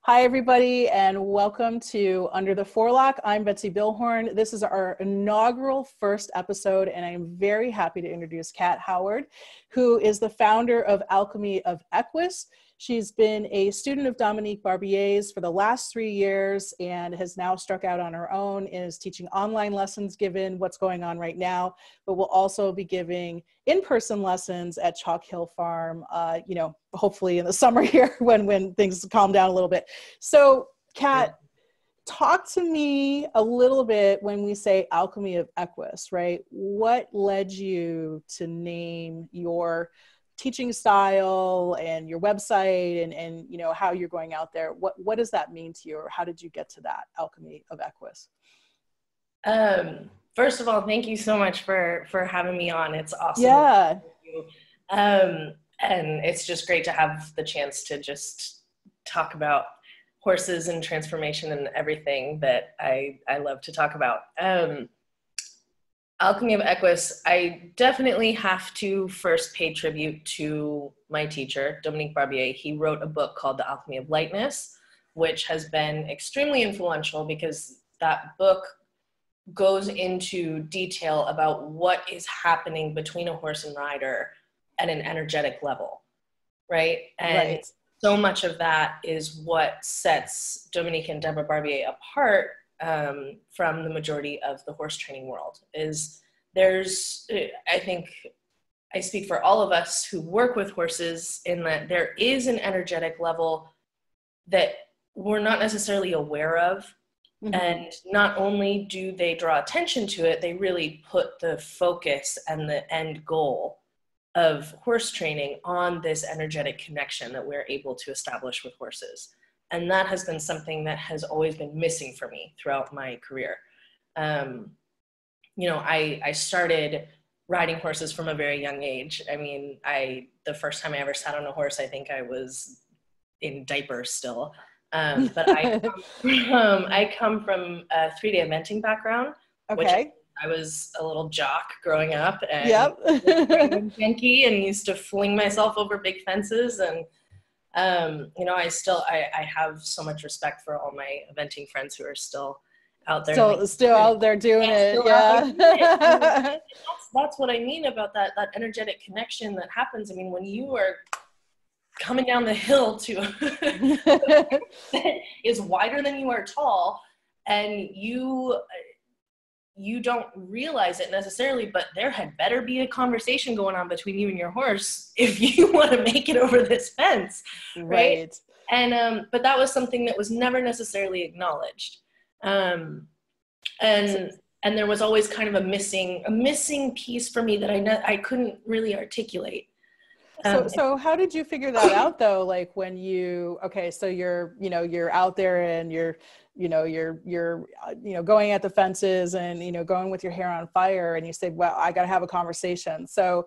Hi, everybody, and welcome to Under the Forelock. I'm Betsy Billhorn. This is our inaugural first episode, and I'm very happy to introduce Kat Howard, who is the founder of Alchemy of Equus. She's been a student of Dominique Barbier's for the last 3 years and has now struck out on her own and is teaching online lessons given what's going on right now, but will also be giving in-person lessons at Chalk Hill Farm, hopefully in the summer here when things calm down a little bit. So, Kat, talk to me a little bit when we say Alchemy of Equus, right? What led you to name your teaching style and your website and you know how you're going out there? What does that mean to you, or how did you get to that Alchemy of Equus? First of all, thank you so much for having me on. It's awesome. Yeah. And it's just great to have the chance to just talk about horses and transformation and everything that I love to talk about. Alchemy of Equus, I definitely have to first pay tribute to my teacher, Dominique Barbier. He wrote a book called The Alchemy of Lightness, which has been extremely influential because that book goes into detail about what is happening between a horse and rider at an energetic level, right? And so much of that is what sets Dominique and Deborah Barbier apart from the majority of the horse training world. I think I speak for all of us who work with horses in that there is an energetic level that we're not necessarily aware of. Mm-hmm. And not only do they draw attention to it, they really put the focus and the end goal of horse training on this energetic connection that we're able to establish with horses. And that has been something that has always been missing for me throughout my career. I started riding horses from a very young age. I mean, the first time I ever sat on a horse, I think I was in diapers still. But I come from a 3-day eventing background, which I was a little jock growing up and funky and used to fling myself over big fences. And, I have so much respect for all my eventing friends who are still out there. Still out there doing it. Yeah. That's what I mean about that energetic connection that happens. I mean, when you are coming down the hill to that is wider than you are tall, and you don't realize it necessarily, but there had better be a conversation going on between you and your horse if you want to make it over this fence, right? And but that was something that was never necessarily acknowledged, and there was always kind of a missing piece for me that I couldn't really articulate. So how did you figure that out though? Like when so you're out there and you're going at the fences and, going with your hair on fire, and you say, well, I got to have a conversation. So,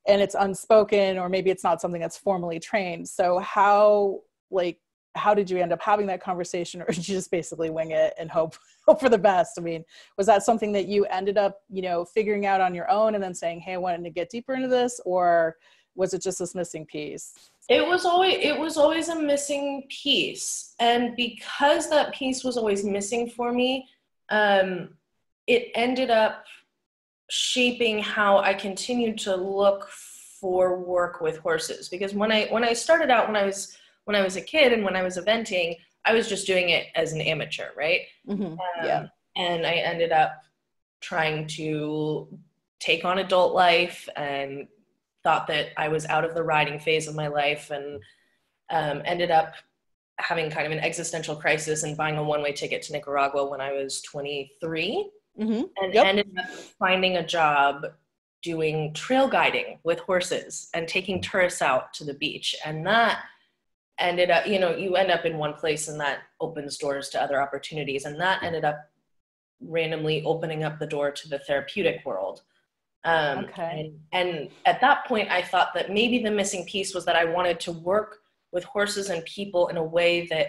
and it's unspoken, or maybe it's not something that's formally trained. So how did you end up having that conversation, or did you just basically wing it and hope for the best? I mean, was that something that you ended up, figuring out on your own and then saying, hey, I wanted to get deeper into this, or was it just this missing piece? It was always a missing piece. And because that piece was always missing for me, it ended up shaping how I continued to look for work with horses. Because when I started out, when I was a kid and when I was eventing, I was just doing it as an amateur, right? Mm-hmm. And I ended up trying to take on adult life and thought that I was out of the riding phase of my life, and ended up having kind of an existential crisis and buying a one-way ticket to Nicaragua when I was 23, and ended up finding a job doing trail guiding with horses and taking tourists out to the beach. And that ended up, you end up in one place and that opens doors to other opportunities. And that ended up randomly opening up the door to the therapeutic world. And at that point, I thought that maybe the missing piece was that I wanted to work with horses and people in a way that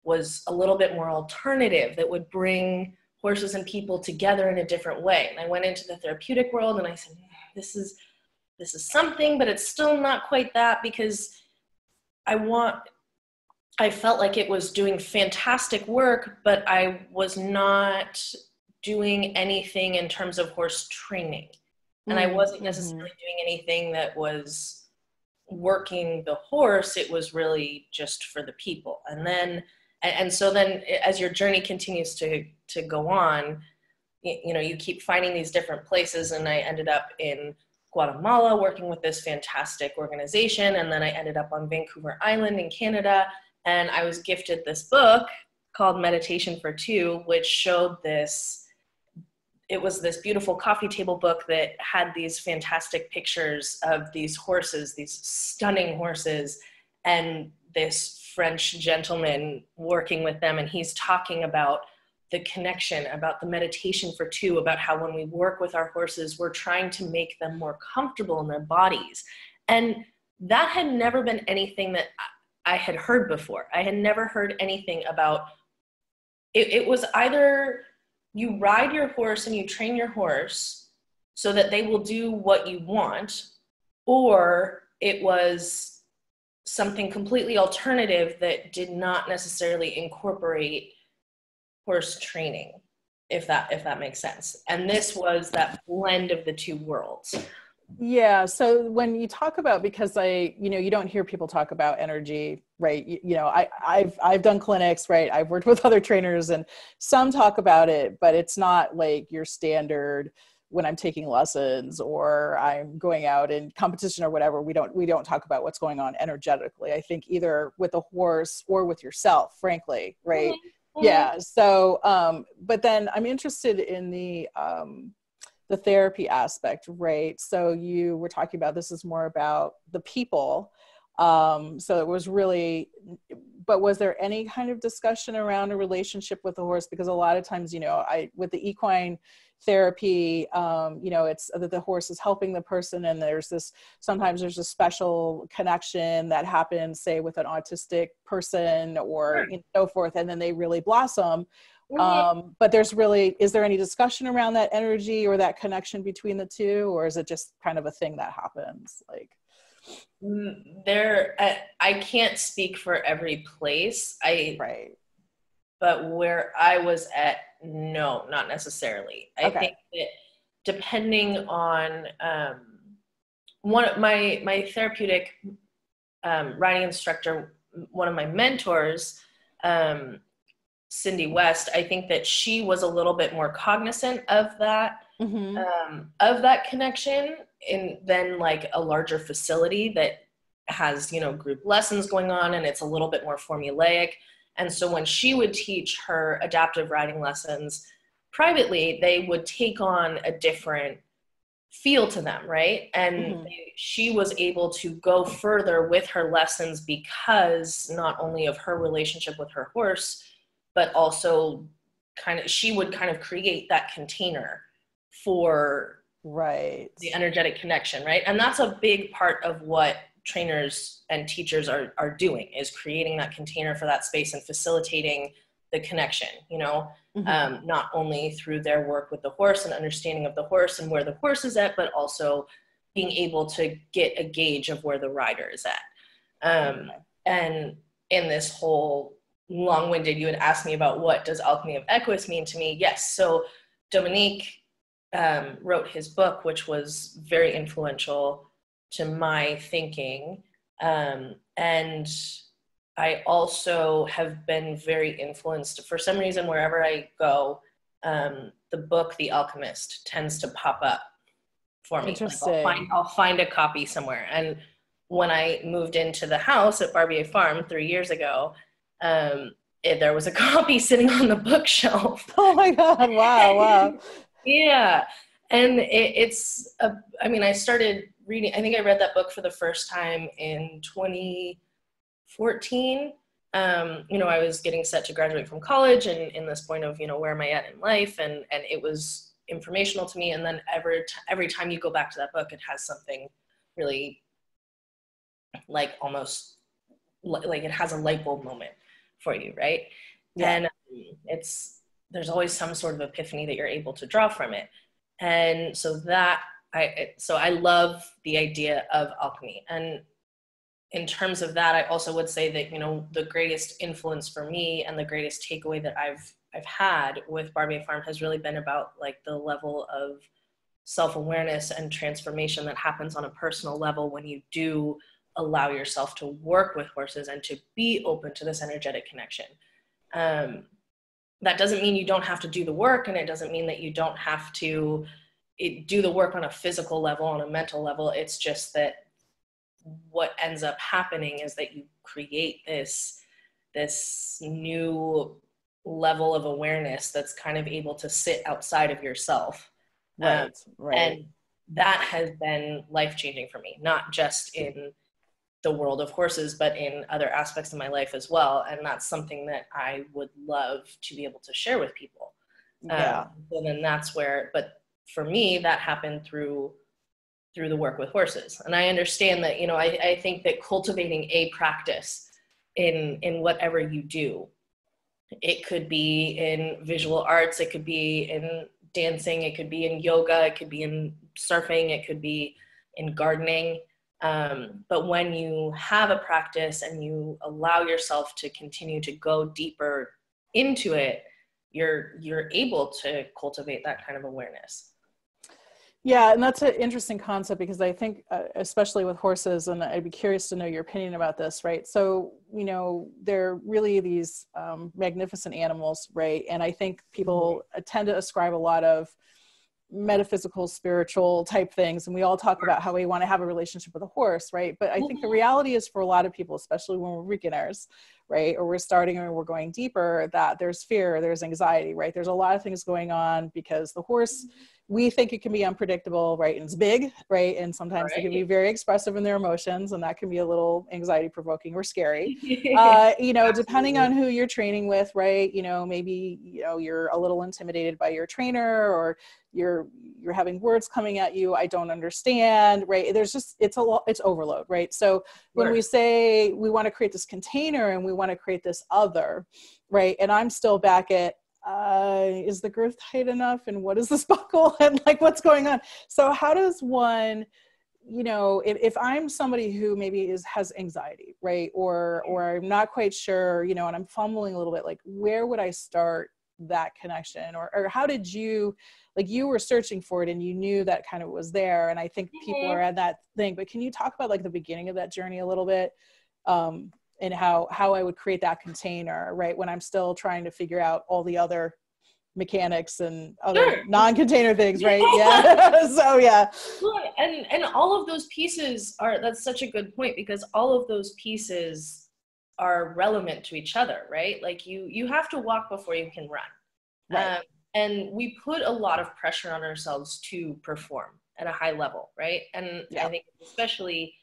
was a little bit more alternative, that would bring horses and people together in a different way. And I went into the therapeutic world and I said, this is something, but it's still not quite that, because I want I felt like it was doing fantastic work, but I was not doing anything in terms of horse training. And I wasn't necessarily doing anything that was working the horse. It was really just for the people. And so then as your journey continues to go on, you know, you keep finding these different places. And I ended up in Guatemala working with this fantastic organization. And then I ended up on Vancouver Island in Canada. And I was gifted this book called Meditation for Two, which showed this. It was this beautiful coffee table book that had these fantastic pictures of these horses, these stunning horses, and this French gentleman working with them. And he's talking about the connection, about the meditation for two, about how when we work with our horses, we're trying to make them more comfortable in their bodies. And that had never been anything that I had heard before. I had never heard anything about it. It was either you ride your horse and you train your horse so that they will do what you want, or it was something completely alternative that did not necessarily incorporate horse training, if that makes sense. And this was that blend of the two worlds. Yeah. So when you talk about, because you don't hear people talk about energy, right? I've done clinics, right? I've worked with other trainers and some talk about it, but it's not like your standard when I'm taking lessons or I'm going out in competition or whatever. We don't talk about what's going on energetically. I think either with a horse or with yourself, frankly, right? Mm-hmm. Yeah. So, but then I'm interested in the therapy aspect, right? So you were talking about, this is more about the people. So it was really, but was there any kind of discussion around a relationship with the horse? Because a lot of times, with the equine therapy, it's that the horse is helping the person, and sometimes there's a special connection that happens, say with an autistic person or so forth, and then they really blossom. But is there any discussion around that energy or that connection between the two, or is it just kind of a thing that happens? Like, I can't speak for every place. Right. But where I was at, no, not necessarily. I think that depending on one of my therapeutic riding instructor, one of my mentors, Cindy West, I think that she was a little bit more cognizant of that, of that connection than like a larger facility that has, group lessons going on and it's a little bit more formulaic. And so when she would teach her adaptive riding lessons privately, they would take on a different feel to them, right? And she was able to go further with her lessons because not only of her relationship with her horse, but also she would kind of create that container for the energetic connection, right? And that's a big part of what trainers and teachers are doing, is creating that container for that space and facilitating the connection, not only through their work with the horse and understanding of the horse and where the horse is at, but also being able to get a gauge of where the rider is at. And in this whole long-winded, you had asked me about what does Alchemy of Equus mean to me. Yes. So Dominique wrote his book, which was very influential to my thinking. And I also have been very influenced, for some reason, wherever I go, the book, The Alchemist, tends to pop up for me. Interesting. Like I'll find a copy somewhere. And when I moved into the house at Barbier Farm 3 years ago, there was a copy sitting on the bookshelf. Oh my God. Wow. Yeah. And I started reading, I think I read that book for the first time in 2014. I was getting set to graduate from college and in this point of, where am I at in life? And it was informational to me. And then every time you go back to that book, it has something really like almost like it has a light bulb moment for you, right? Yeah. And there's always some sort of epiphany that you're able to draw from it. And so I love the idea of alchemy. And in terms of that, I also would say that, the greatest influence for me and the greatest takeaway that I've had with Barbie Farm has really been about like the level of self-awareness and transformation that happens on a personal level when you do allow yourself to work with horses and to be open to this energetic connection. That doesn't mean you don't have to do the work, and it doesn't mean that you don't have to do the work on a physical level, on a mental level. It's just that what ends up happening is that you create this new level of awareness that's kind of able to sit outside of yourself. Right. And that has been life-changing for me, not just in the world of horses, but in other aspects of my life as well. And that's something that I would love to be able to share with people. Yeah. So then that's where, but for me, that happened through the work with horses. And I understand that, I think that cultivating a practice in whatever you do, it could be in visual arts, it could be in dancing, it could be in yoga, it could be in surfing, it could be in gardening. But when you have a practice and you allow yourself to continue to go deeper into it, you're able to cultivate that kind of awareness. Yeah, and that's an interesting concept because I think, especially with horses, and I'd be curious to know your opinion about this, right? So, they're really these magnificent animals, right? And I think people tend to ascribe a lot of metaphysical, spiritual type things, and we all talk about how we want to have a relationship with a horse, right? But I think the reality is for a lot of people, especially when we're beginners, right, or we're starting or we're going deeper, that there's fear, there's anxiety, right? There's a lot of things going on because the horse, we think it can be unpredictable, right? And it's big, right? And sometimes they can be very expressive in their emotions, and that can be a little anxiety provoking or scary. Depending on who you're training with, right? Maybe, you're a little intimidated by your trainer, or you're having words coming at you, I don't understand, right? There's just, it's overload, right? So when we say we want to create this container and we want to create this other, right? And I'm still back at, is the girth tight enough, and what is this buckle, and like what's going on? So how does one, if I'm somebody who maybe has anxiety, right, or I'm not quite sure, and I'm fumbling a little bit, like where would I start that connection, or how did you, like, you were searching for it and you knew that kind of was there, and I think people are at that thing, but can you talk about like the beginning of that journey a little bit, and how I would create that container, right, when I'm still trying to figure out all the other mechanics and other non-container things, right? Yeah. So yeah. And all of those pieces that's such a good point, because all of those pieces are relevant to each other, right? Like you have to walk before you can run. Right. And we put a lot of pressure on ourselves to perform at a high level, right? And I think it's especially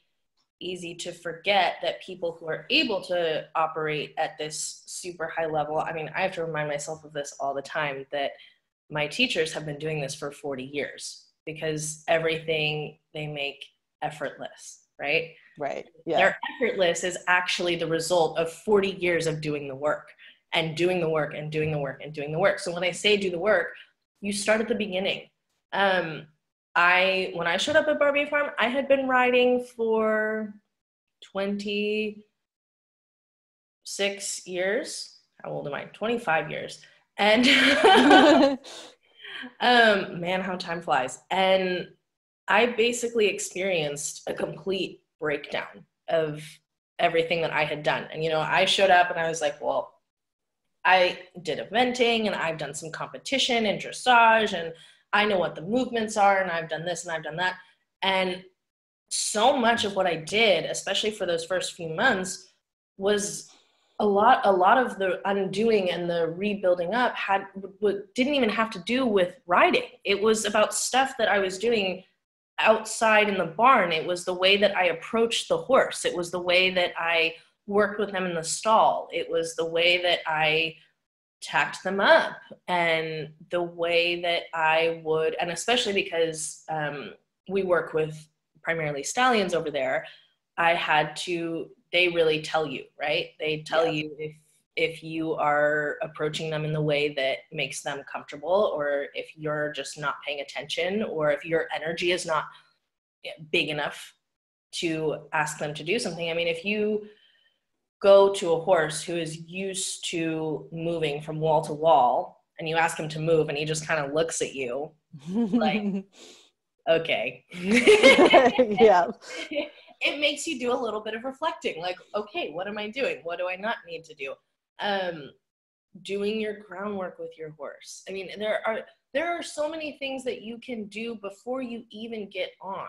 easy to forget that people who are able to operate at this super high level, I mean, I have to remind myself of this all the time, that my teachers have been doing this for 40 years because everything they make effortless, right? Right. Yeah. Their effortless is actually the result of 40 years of doing the work and doing the work and doing the work and doing the work. So when I say do the work, you start at the beginning. When I showed up at Barbie Farm, I had been riding for 26 years. How old am I? 25 years. And man, how time flies. And I basically experienced a complete breakdown of everything that I had done. And, I showed up and I was like, well, I did eventing and I've done some competition and dressage, and I know what the movements are, and I've done this and I've done that. And so much of what I did, especially for those first few months, was a lot of the undoing and the rebuilding up didn't even have to do with riding. It was about stuff that I was doing outside in the barn. It was the way that I approached the horse. It was the way that I worked with them in the stall. It was the way that I tacked them up, and the way that I would, and especially because we work with primarily stallions over there, they really tell you, right? They tell you if you are approaching them in the way that makes them comfortable, or if you're just not paying attention, or if your energy is not big enough to ask them to do something. I mean, if you go to a horse who is used to moving from wall to wall and you ask him to move and he just kind of looks at you like, okay. Yeah. It makes you do a little bit of reflecting, like, okay, what am I doing? What do I not need to do? Doing your groundwork with your horse. I mean, there are so many things that you can do before you even get on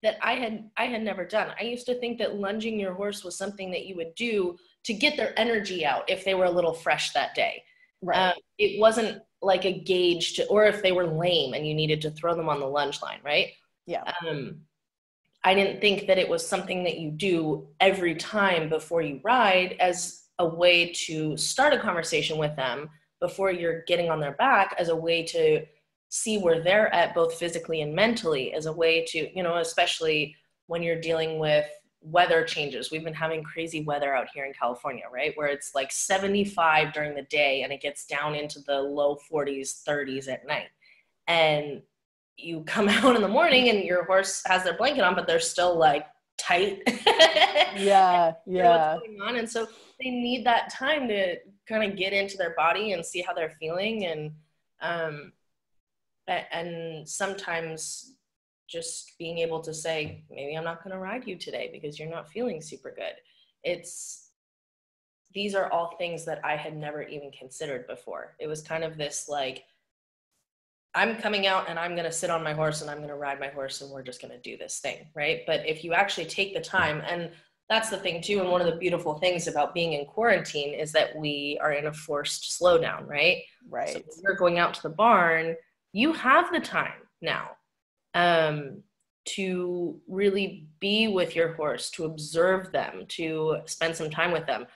that I had never done. I used to think that lunging your horse was something that you would do to get their energy out if they were a little fresh that day. Right. It wasn't like a gauge to, or if they were lame and you needed to throw them on the lunge line, right? Yeah. I didn't think that it was something that you do every time before you ride as a way to start a conversation with them before you're getting on their back, as a way to see where they're at both physically and mentally, as a way to, you know, especially when you're dealing with weather changes. We've been having crazy weather out here in California, right? Where it's like 75 during the day and it gets down into the low 40s, 30s at night. And you come out in the morning and your horse has their blanket on, but they're still like tight. Yeah. What's going on? And so they need that time to kind of get into their body and see how they're feeling. And sometimes just being able to say, maybe I'm not going to ride you today because you're not feeling super good. These are all things that I had never even considered before. It was kind of this like, I'm coming out and I'm going to sit on my horse and I'm going to ride my horse and we're just going to do this thing, right? But if you actually take the time, and that's the thing too, and one of the beautiful things about being in quarantine is that we are in a forced slowdown, right? Right. So when you're going out to the barn, you have the time now to really be with your horse, to observe them, to spend some time with them.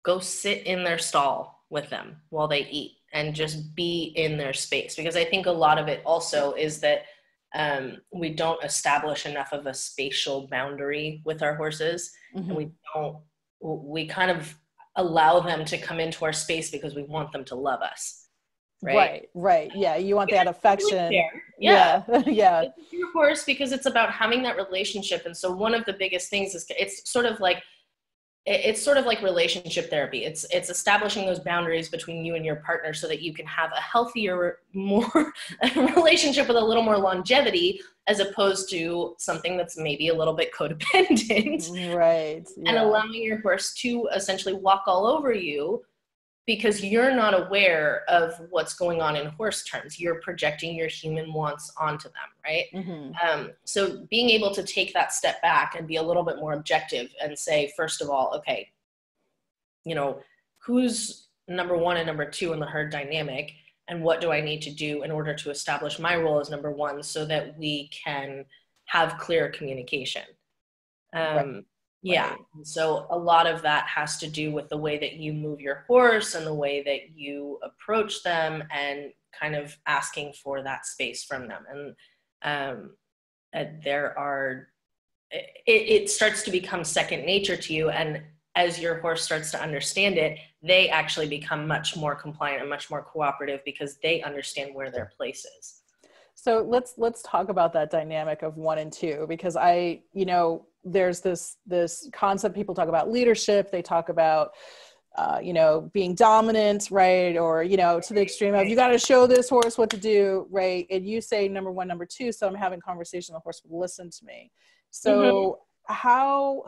Go sit in their stall with them while they eat and just be in their space. Because I think a lot of it also is that we don't establish enough of a spatial boundary with our horses. Mm-hmm. And we kind of allow them to come into our space because we want them to love us. Right. Yeah. You want that affection. Yeah. Yeah. It's your horse because it's about having that relationship. And so one of the biggest things is it's sort of like relationship therapy. It's establishing those boundaries between you and your partner so that you can have a healthier, more relationship with a little more longevity, as opposed to something that's maybe a little bit codependent. Right. Yeah. And allowing your horse to essentially walk all over you because you're not aware of what's going on in horse terms. You're projecting your human wants onto them, right? Mm-hmm. So being able to take that step back and be a little bit more objective and say, first of all, okay, you know, who's number one and number two in the herd dynamic, and what do I need to do in order to establish my role as number one so that we can have clear communication. Right. Yeah. So a lot of that has to do with the way that you move your horse and the way that you approach them and kind of asking for that space from them. And it starts to become second nature to you. And as your horse starts to understand it, they actually become much more compliant and much more cooperative because they understand where their place is. So let's talk about that dynamic of 1 and 2, because there's this concept, people talk about leadership, they talk about being dominant, right? Or to the extreme of, you got to show this horse what to do, right? And you say number 1, number 2, so I'm having conversation, the horse will listen to me. So how,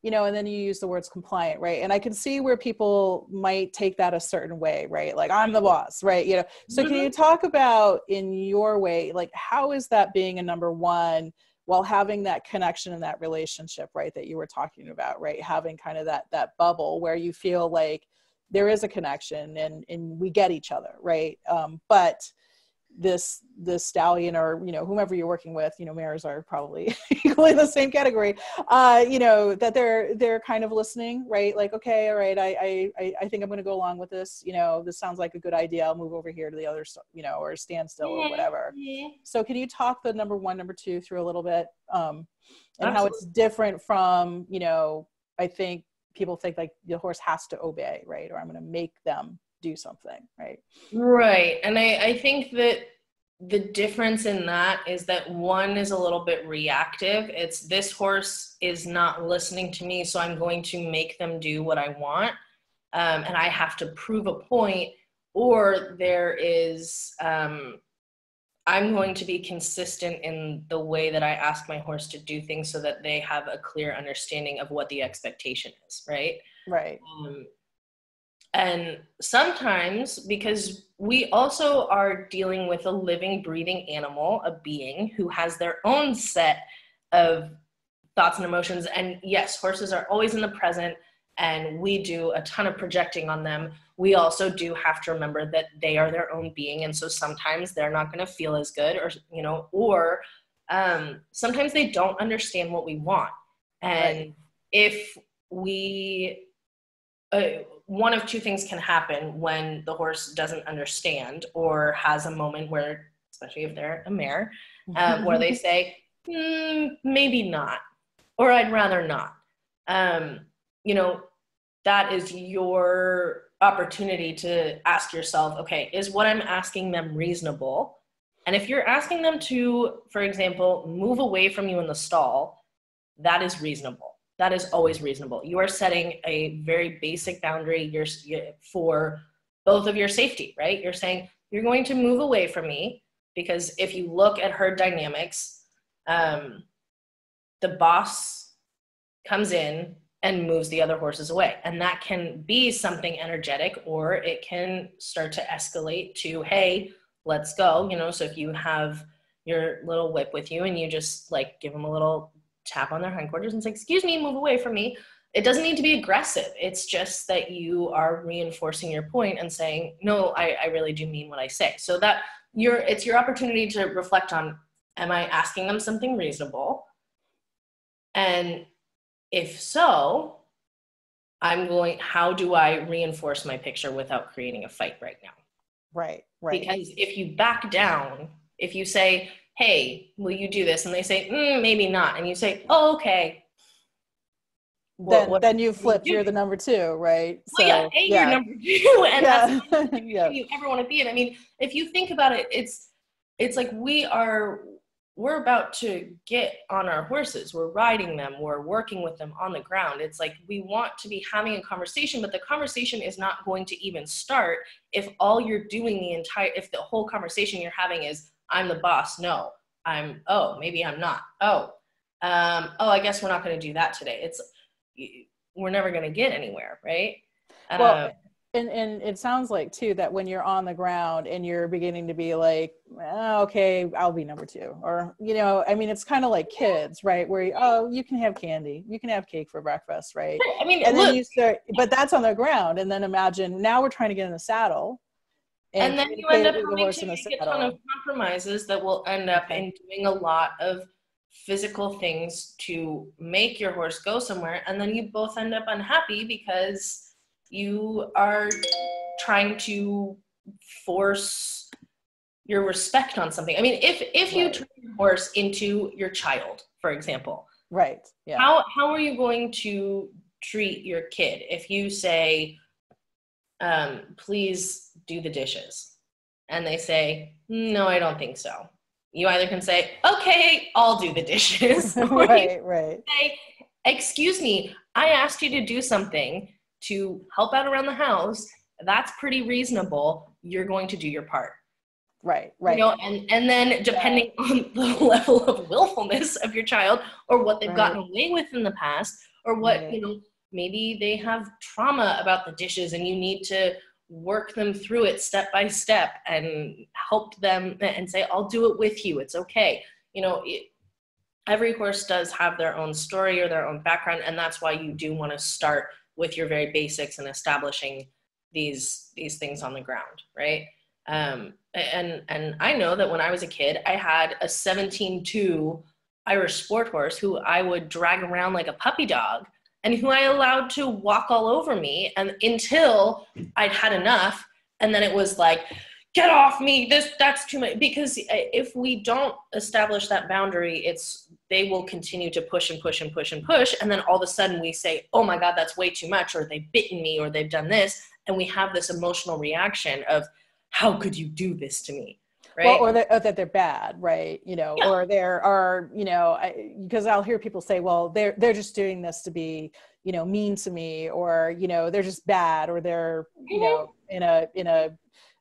and then you use the words compliant, right? And I can see where people might take that a certain way, right? Like, I'm the boss, right? So can you talk about, in your way, like, how is that being a number 1 while having that connection and that relationship, right, that you were talking about, right? Having kind of that bubble where you feel like there is a connection and we get each other, right? But this stallion or, whomever you're working with, mares are probably equally in the same category, that they're kind of listening, right? Like, okay, all right, I think I'm going to go along with this. This sounds like a good idea. I'll move over here to the other, or stand still or whatever. So can you talk the number 1, number 2 through a little bit, and how it's different from, I think people think like the horse has to obey, right? Or I'm going to make them do something, right? Right. And I think that the difference in that is that one is a little bit reactive. It's this horse is not listening to me, so I'm going to make them do what I want. And I have to prove a point, or there is, I'm going to be consistent in the way that I ask my horse to do things so that they have a clear understanding of what the expectation is, right? Right. And sometimes, because we also are dealing with a living, breathing animal, a being who has their own set of thoughts and emotions. And yes, horses are always in the present, and we do a ton of projecting on them. We also do have to remember that they are their own being. And so sometimes they're not going to feel as good, or, you know, or sometimes they don't understand what we want. And right. if we, one of two things can happen when the horse doesn't understand or has a moment where, especially if they're a mare, where they say, maybe not, or I'd rather not. You know, that is your opportunity to ask yourself, okay, is what I'm asking them reasonable? And if you're asking them to, for example, move away from you in the stall, that is reasonable. That is always reasonable. You are setting a very basic boundary for both of your safety, right? You're saying, you're going to move away from me, because if you look at herd dynamics, the boss comes in and moves the other horses away. And that can be something energetic, or it can start to escalate to, hey, let's go. You know, so if you have your little whip with you and you just like give them a little tap on their hindquarters and say, excuse me, move away from me. It doesn't need to be aggressive. It's just that you are reinforcing your point and saying, no, I really do mean what I say. So that it's your opportunity to reflect on, am I asking them something reasonable? And if so, how do I reinforce my picture without creating a fight right now? Right, right. Because if you back down, if you say, hey, will you do this? And they say, maybe not. And you say, oh, okay. Then you flip, you're the number two, right? So, well, you're number two, and that's not the you ever want to be in. I mean, if you think about it, it's like we're about to get on our horses. We're riding them. We're working with them on the ground. It's like we want to be having a conversation, but the conversation is not going to even start if all you're doing if the whole conversation you're having is, I'm the boss. No, maybe I'm not. I guess we're not going to do that today. We're never going to get anywhere, right? Well, and it sounds like too that when you're on the ground and you're beginning to be like, okay, I'll be number two, or you know, I mean, it's kind of like kids, right? Where you can have candy, you can have cake for breakfast, right? I mean, and then you start, but that's on the ground, and then imagine now we're trying to get in the saddle, and then you end up having to make a ton of compromises that will end up in doing a lot of physical things to make your horse go somewhere, and then you both end up unhappy because you are trying to force your respect on something. I mean, if you turn your horse into your child, for example, right? Yeah. How are you going to treat your kid if you say, please do the dishes, and they say, no, I don't think so? You either can say, okay, I'll do the dishes. right. Say, excuse me, I asked you to do something to help out around the house. That's pretty reasonable. You're going to do your part. Right. You know, and then depending on the level of willfulness of your child, or what they've gotten away with in the past, or what, you know, maybe they have trauma about the dishes and you need to work them through it step by step and help them and say, I'll do it with you. It's okay. You know, every horse does have their own story or their own background. And that's why you do want to start with your very basics and establishing these things on the ground. Right. And I know that when I was a kid, I had a 17-2 Irish sport horse who I would drag around like a puppy dog, and who I allowed to walk all over me, and until I'd had enough. And then it was like, get off me, that's too much. Because if we don't establish that boundary, they will continue to push and push and push and push. And then all of a sudden we say, oh my God, that's way too much, or they've bitten me, or they've done this. And we have this emotional reaction of, how could you do this to me? right? Well, or that they're bad, right? You know, or there are, you know, because I'll hear people say, well, they're just doing this to be, you know, mean to me, or, you know, they're just bad, or they're, you know, in a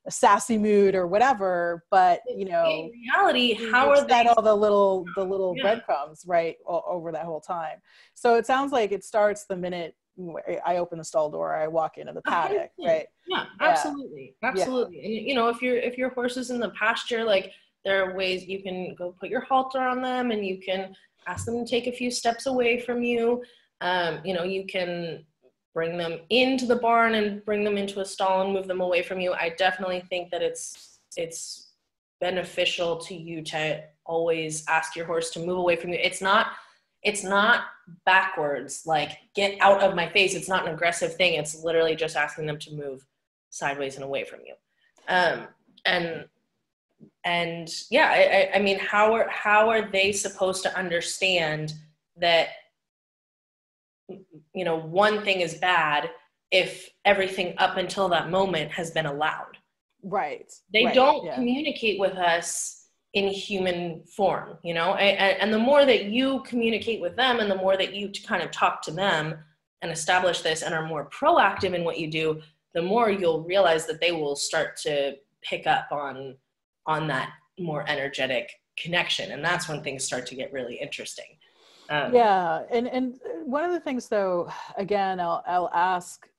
sassy mood or whatever. But, you know, in reality, how you've are set they? all the little breadcrumbs, right, over that whole time. So it sounds like it starts the minute I open the stall door, I walk into the paddock, 100%. right? Yeah, absolutely. Absolutely. Yeah. And you know, if your horse is in the pasture, like there are ways you can go put your halter on them, and you can ask them to take a few steps away from you. You know, you can bring them into the barn and bring them into a stall and move them away from you. I definitely think that it's beneficial to you to always ask your horse to move away from you. It's not backwards, like get out of my face. It's not an aggressive thing. It's literally just asking them to move sideways and away from you. And yeah, I mean, how are they supposed to understand that, you know, one thing is bad if everything up until that moment has been allowed? Right. They don't communicate with us in human form, you know, and the more that you communicate with them, and the more that you kind of talk to them and establish this and are more proactive in what you do, the more you'll realize that they will start to pick up on that more energetic connection. And that's when things start to get really interesting. Yeah. And one of the things though, again, I'll ask,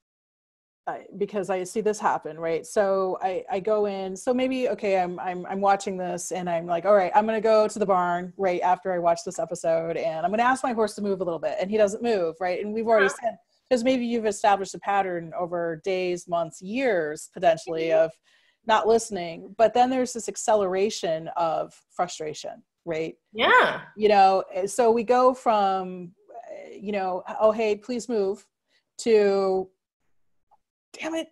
because I see this happen, right? So I go in, so maybe, okay, I'm watching this and I'm like, all right, I'm going to go to the barn right after I watch this episode, and I'm going to ask my horse to move a little bit, and he doesn't move, right? And we've already said, because maybe you've established a pattern over days, months, years, potentially, of not listening, but then there's this acceleration of frustration, right? Yeah. You know, so we go from, you know, oh, hey, please move, to, damn it,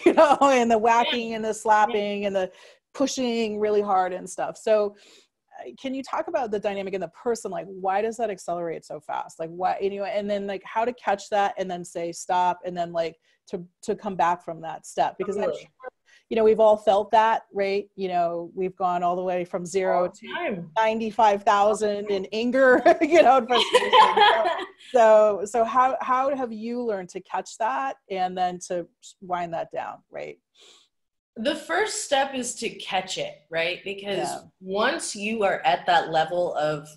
you know, and the whacking and the slapping and the pushing really hard and stuff. So can you talk about the dynamic in the person? Like, why does that accelerate so fast? Like, why, you know, and then like how to catch that and then say stop, and then like to come back from that step, because I'm sure, you know, we've all felt that, right? You know, we've gone all the way from 0 to 95,000 in anger, you know, frustration. So how have you learned to catch that and then to wind that down, right? The first step is to catch it, right? Because once you are at that level of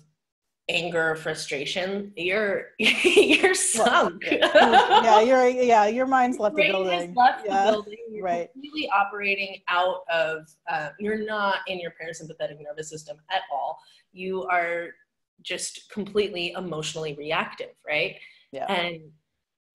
anger, frustration, you're sunk. Your mind's left the building. The building. You're completely operating out of, you're not in your parasympathetic nervous system at all. You are just completely emotionally reactive, right? Yeah. And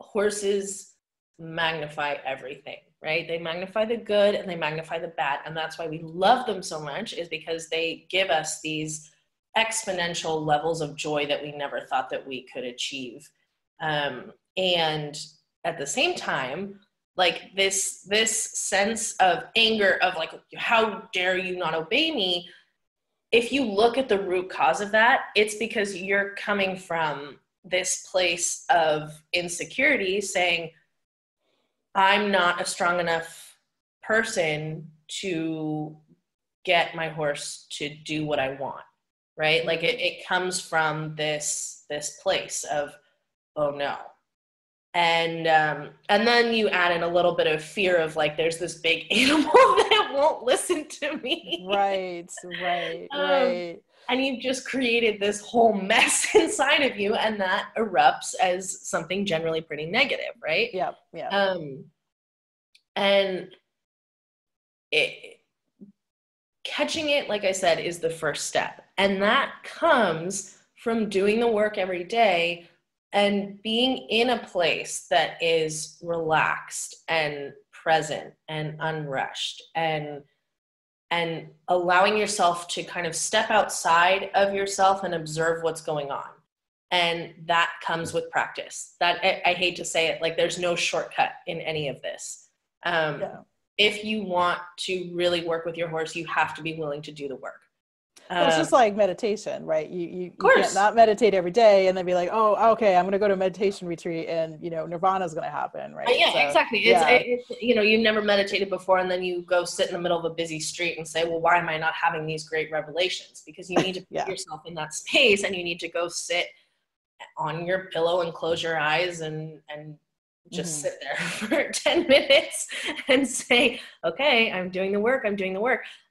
horses magnify everything, right? They magnify the good and they magnify the bad. And that's why we love them so much, is because they give us these exponential levels of joy that we never thought that we could achieve. And at the same time, like this sense of anger of like, how dare you not obey me? If you look at the root cause of that, it's because you're coming from this place of insecurity, saying, I'm not a strong enough person to get my horse to do what I want, right? Like it comes from this place of, oh no. And then you add in a little bit of fear of like, there's this big animal that won't listen to me. Right. And you've just created this whole mess inside of you, and that erupts as something generally pretty negative, right? Yeah. And catching it, like I said, is the first step. And that comes from doing the work every day and being in a place that is relaxed and present and unrushed, and allowing yourself to kind of step outside of yourself and observe what's going on. And that comes with practice. That I hate to say it, like there's no shortcut in any of this. If you want to really work with your horse, you have to be willing to do the work. Well, it's just like meditation, right? Of You can't course. not meditate every day and then be like, oh, okay, I'm going to go to a meditation retreat and, nirvana is going to happen, right? Yeah, So, exactly. yeah, You've never meditated before, and then you go sit in the middle of a busy street and say, well, why am I not having these great revelations? Because you need to put yeah. yourself in that space, and you need to go sit on your pillow and close your eyes and just Hmm. sit there for 10 minutes and say, okay, I'm doing the work.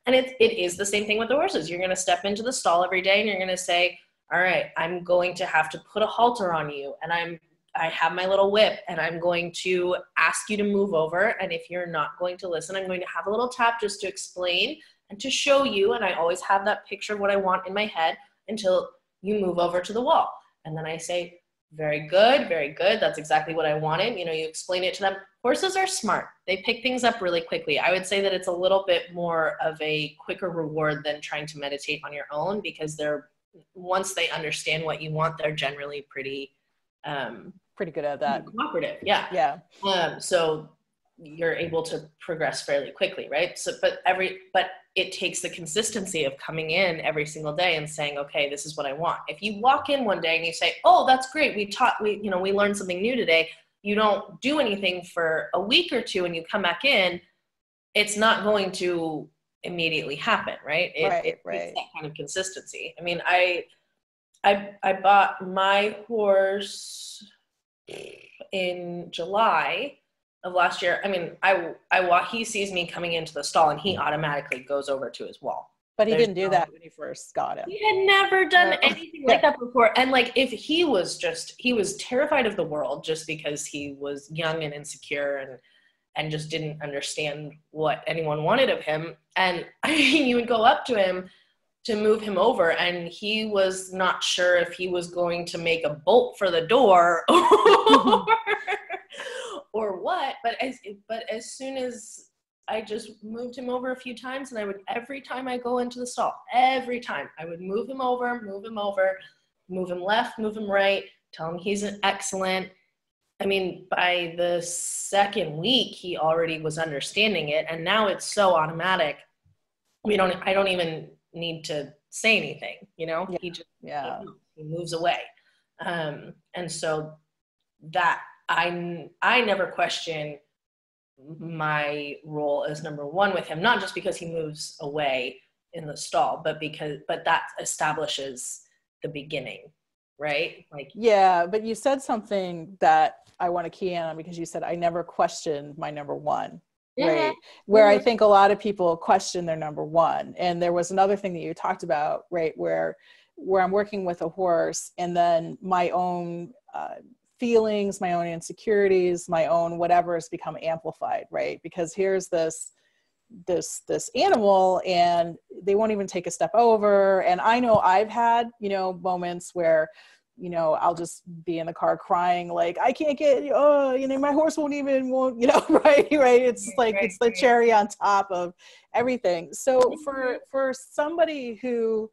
And it is the same thing with the horses. You're going to step into the stall every day and you're going to say, all right, I'm going to have to put a halter on you. And I have my little whip and I'm going to ask you to move over. And if you're not going to listen, I'm going to have a little tap just to explain and to show you. And I always have that picture of what I want in my head until you move over to the wall. And then I say, very good, very good. That's exactly what I wanted. You explain it to them. Horses are smart. They pick things up really quickly. I would say that it's a little bit more of a quicker reward than trying to meditate on your own, because once they understand what you want, they're generally pretty Pretty good at that. cooperative. Yeah. Yeah. So you're able to progress fairly quickly, right? So, but it takes the consistency of coming in every single day and saying, okay, this is what I want. If you walk in one day and you say, oh, that's great, we learned something new today, you don't do anything for a week or two and you come back in, it's not going to immediately happen, right? It takes that kind of consistency. I mean, I bought my horse in July of last year. I mean, he sees me coming into the stall and he automatically goes over to his wall. But he didn't do that when he first got him. He had never done anything like that before. And like, if he was terrified of the world just because he was young and insecure and just didn't understand what anyone wanted of him. And I mean, you would go up to him to move him over and he was not sure if he was going to make a bolt for the door or what, but as soon as I just moved him over a few times, and every time I go into the stall, every time I would move him over, move him left, move him right, tell him he's an excellent. I mean, by the second week, he already was understanding it, and now it's so automatic. I don't even need to say anything, he just he moves away. And so that I never question my role as number one with him, not just because he moves away in the stall, but that establishes the beginning, right? Like, yeah, but you said something that I want to key in on, because you said I never questioned my number one, right? Where I think a lot of people question their number one. And there was another thing that you talked about, right, where I'm working with a horse and then my own feelings, my own insecurities, my own whatever has become amplified, right? Because here's this animal and they won't even take a step over. And I know I've had, moments where, I'll just be in the car crying, like, I can't get, my horse won't, right. It's like, it's the cherry on top of everything. So for somebody who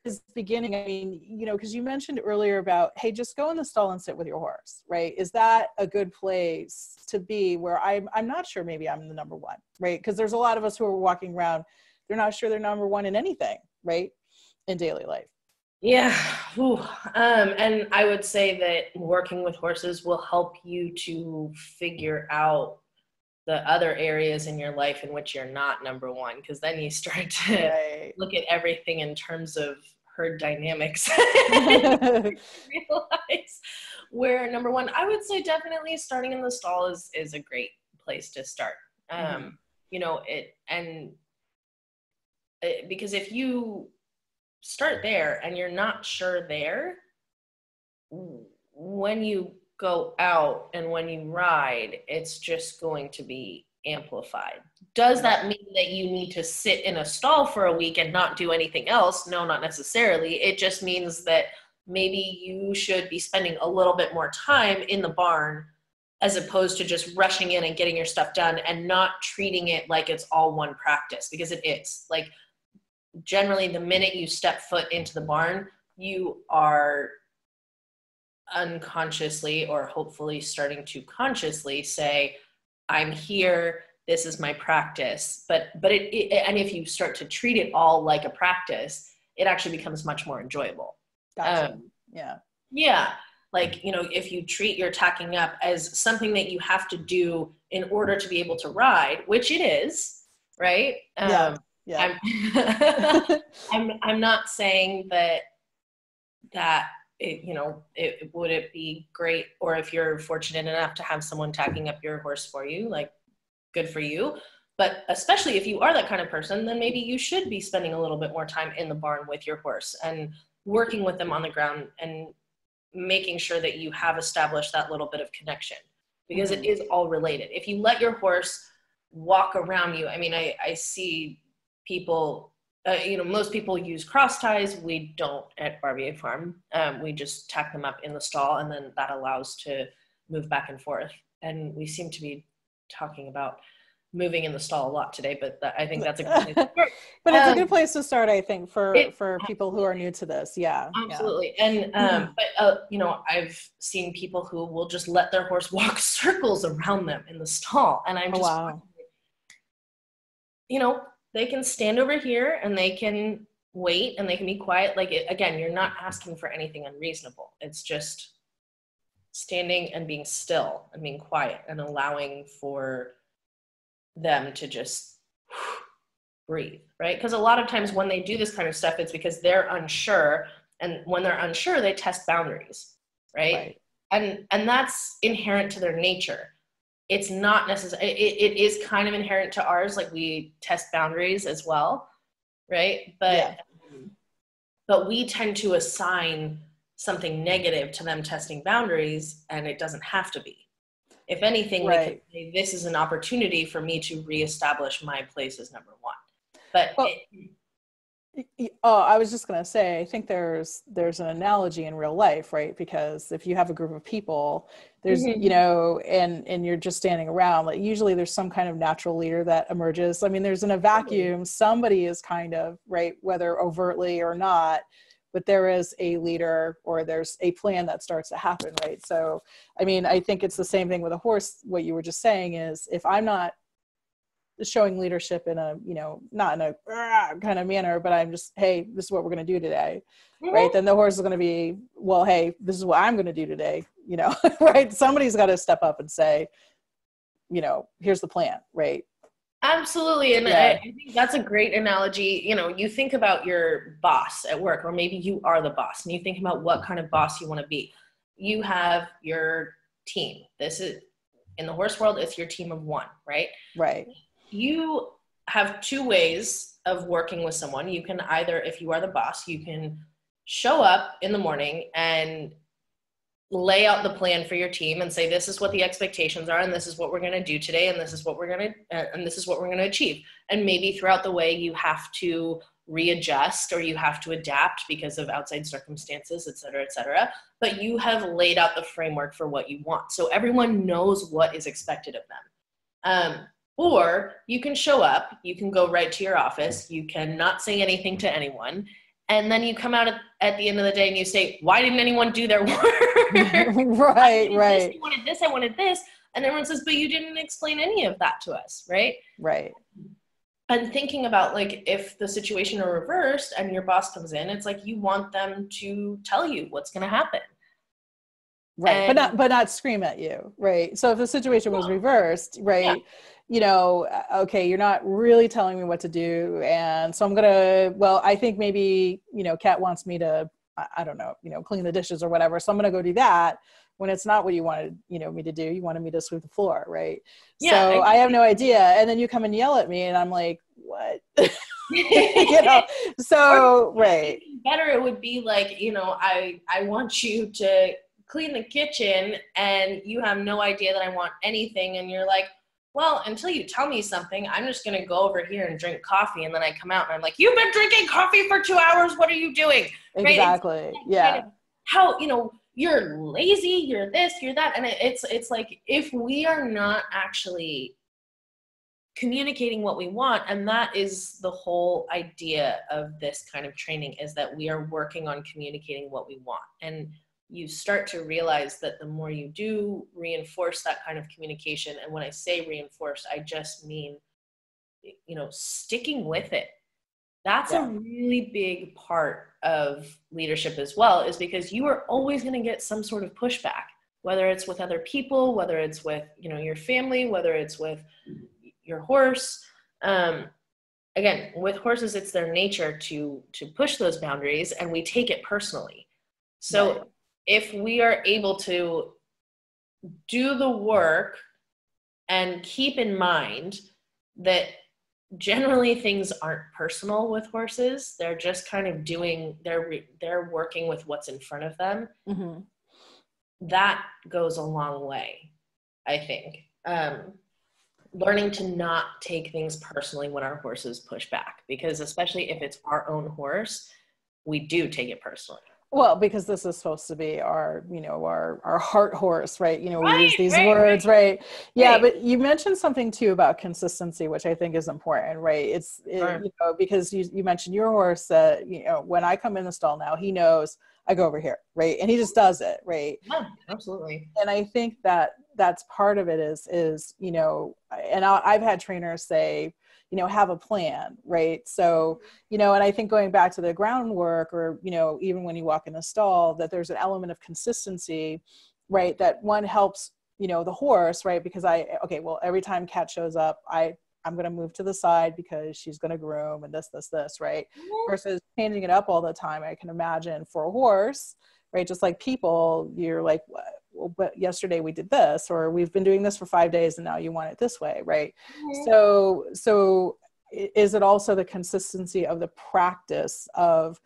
is beginning, I mean, because you mentioned earlier about, hey, just go in the stall and sit with your horse, right? Is that a good place to be where I'm not sure maybe I'm the number one, right? Because there's a lot of us who are walking around, they're not sure they're number one in anything, right? In daily life. Yeah. And I would say that working with horses will help you to figure out the other areas in your life in which you're not number one, because then you start to look at everything in terms of herd dynamics and realize where number one. I would say definitely starting in the stall is a great place to start. Because if you start there and you're not sure there, when you go out and when you ride, it's just going to be amplified. Does that mean that you need to sit in a stall for a week and not do anything else? No, not necessarily. It just means that maybe you should be spending a little bit more time in the barn as opposed to just rushing in and getting your stuff done and not treating it like it's all one practice, because it is. Like, generally, the minute you step foot into the barn, you are unconsciously or hopefully starting to consciously say, I'm here this is my practice. But and if you start to treat it all like a practice, it actually becomes much more enjoyable. Gotcha. Yeah. Like, you know, if you treat your tacking up as something that you have to do in order to be able to ride, which it is, right? Yeah. I'm not saying that it, you know, would it be great, or if you're fortunate enough to have someone tacking up your horse for you, like, good for you. But especially if you are that kind of person, then maybe you should be spending a little bit more time in the barn with your horse and working with them on the ground and making sure that you have established that little bit of connection, because it is all related. If you let your horse walk around you, I mean, I see people, you know, most people use cross ties. We don't at Barbier Farm. We just tack them up in the stall, and then that allows to move back and forth. And we seem to be talking about moving in the stall a lot today, but I think that's a good place to start. But it's a good place to start, I think, for people who are new to this. Yeah, absolutely. And but you know, I've seen people who will just let their horse walk circles around them in the stall, and I'm just, you know, they can stand over here and they can wait and they can be quiet. Like, again, you're not asking for anything unreasonable. It's just standing and being still and being quiet and allowing for them to just breathe, right? Because a lot of times when they do this kind of stuff, it's because they're unsure, and when they're unsure, they test boundaries, right? And that's inherent to their nature. It's not necessary. It is kind of inherent to ours, like we test boundaries as well, right? But we tend to assign something negative to them testing boundaries, and it doesn't have to be. If anything, we can say, this is an opportunity for me to reestablish my place as number one. But I was just going to say, I think there's an analogy in real life, right? Because if you have a group of people, there's, you know, and you're just standing around, like usually there's some kind of natural leader that emerges. I mean, there's in a vacuum, somebody is kind of, right, whether overtly or not, but there is a leader or there's a plan that starts to happen, right? So, I mean, I think it's the same thing with a horse. What you were just saying is, if I'm not showing leadership in a, you know, not in a kind of manner, but I'm just, hey, this is what we're going to do today, right? Then the horse is going to be, well, hey, this is what I'm going to do today, you know, right? Somebody's got to step up and say, you know, here's the plan, right? Absolutely. And I think that's a great analogy. You know, you think about your boss at work, or maybe you are the boss, and you think about what kind of boss you want to be. You have your team. This is, in the horse world, it's your team of one, right? Right. You have two ways of working with someone. You can either, if you are the boss, you can show up in the morning and lay out the plan for your team and say, this is what the expectations are, and this is what we're going to do today, and this is what we're going to achieve. And maybe throughout the way you have to readjust, or you have to adapt because of outside circumstances, et cetera, but you have laid out the framework for what you want. So everyone knows what is expected of them. Or you can show up, you can go right to your office, you can not say anything to anyone, and then you come out at the end of the day and you say, why didn't anyone do their work? Right. I wanted this. And everyone says, but you didn't explain any of that to us, right? Right. And thinking about, like, if the situation are reversed and your boss comes in, it's like you want them to tell you what's going to happen. Right. And, but not scream at you. Right. So if the situation was reversed, right. Yeah. You know, okay, you're not really telling me what to do. And so I'm going to, well, I think maybe, you know, Kat wants me to, I don't know, you know, clean the dishes or whatever. So I'm going to go do that when it's not what you wanted, you know, me to do. You wanted me to sweep the floor. Right. Yeah, so I have no idea. And then you come and yell at me and I'm like, what? You know, so, right. Better it would be like, you know, I want you to clean the kitchen and you have no idea that I want anything. And you're like, well, until you tell me something, I'm just going to go over here and drink coffee. And then I come out and I'm like, you've been drinking coffee for 2 hours. What are you doing? Right? Exactly. Yeah. Kind of how, you know, you're lazy, you're this, you're that. And it's like, if we are not actually communicating what we want, and that is the whole idea of this kind of training, is that we are working on communicating what we want. And you start to realize that the more you do reinforce that kind of communication, and when I say reinforce, I just mean, sticking with it. That's a really big part of leadership as well, is because you are always going to get some sort of pushback, whether it's with other people, whether it's with, your family, whether it's with your horse. Again, with horses, it's their nature to push those boundaries, and we take it personally. So if we are able to do the work and keep in mind that generally things aren't personal with horses, they're just kind of they're working with what's in front of them. Mm-hmm. That goes a long way, I think. Learning to not take things personally when our horses push back, because especially if it's our own horse, we do take it personally. Well, because this is supposed to be our heart horse, right? We use these words, right? Yeah, but you mentioned something too about consistency, which I think is important, right? Because you mentioned your horse that, when I come in the stall now, he knows I go over here, right? And he just does it, right? Yeah, absolutely. And I think that's part of it is, and I've had trainers say, have a plan, right? So, and I think going back to the groundwork, or, even when you walk in the stall, that there's an element of consistency, right? That one helps, the horse, right? Because every time Kat shows up, I'm going to move to the side because she's going to groom and this, right? Mm-hmm. Versus changing it up all the time. I can imagine for a horse, right? Just like people, you're like, well, but yesterday we did this, or we've been doing this for 5 days and now you want it this way, right? Mm-hmm. So is it also the consistency of the practice of,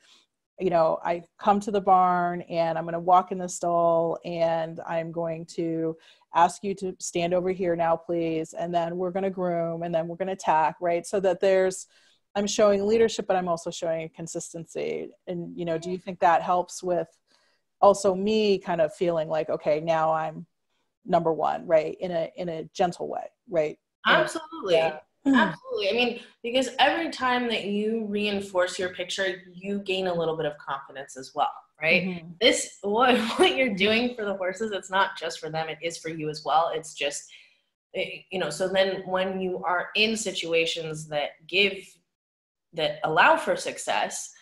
I come to the barn and I'm going to walk in the stall and I'm going to ask you to stand over here now, please. And then we're going to groom and then we're going to tack, right? So that I'm showing leadership, but I'm also showing consistency. And, do you think that helps with also me kind of feeling like, okay, now I'm number one, right? In a gentle way, right? Absolutely. Yeah. Absolutely. I mean, because every time that you reinforce your picture, you gain a little bit of confidence as well, right? Mm-hmm. What you're doing for the horses, it's not just for them, it is for you as well. It's just, so then when you are in situations that allow for success,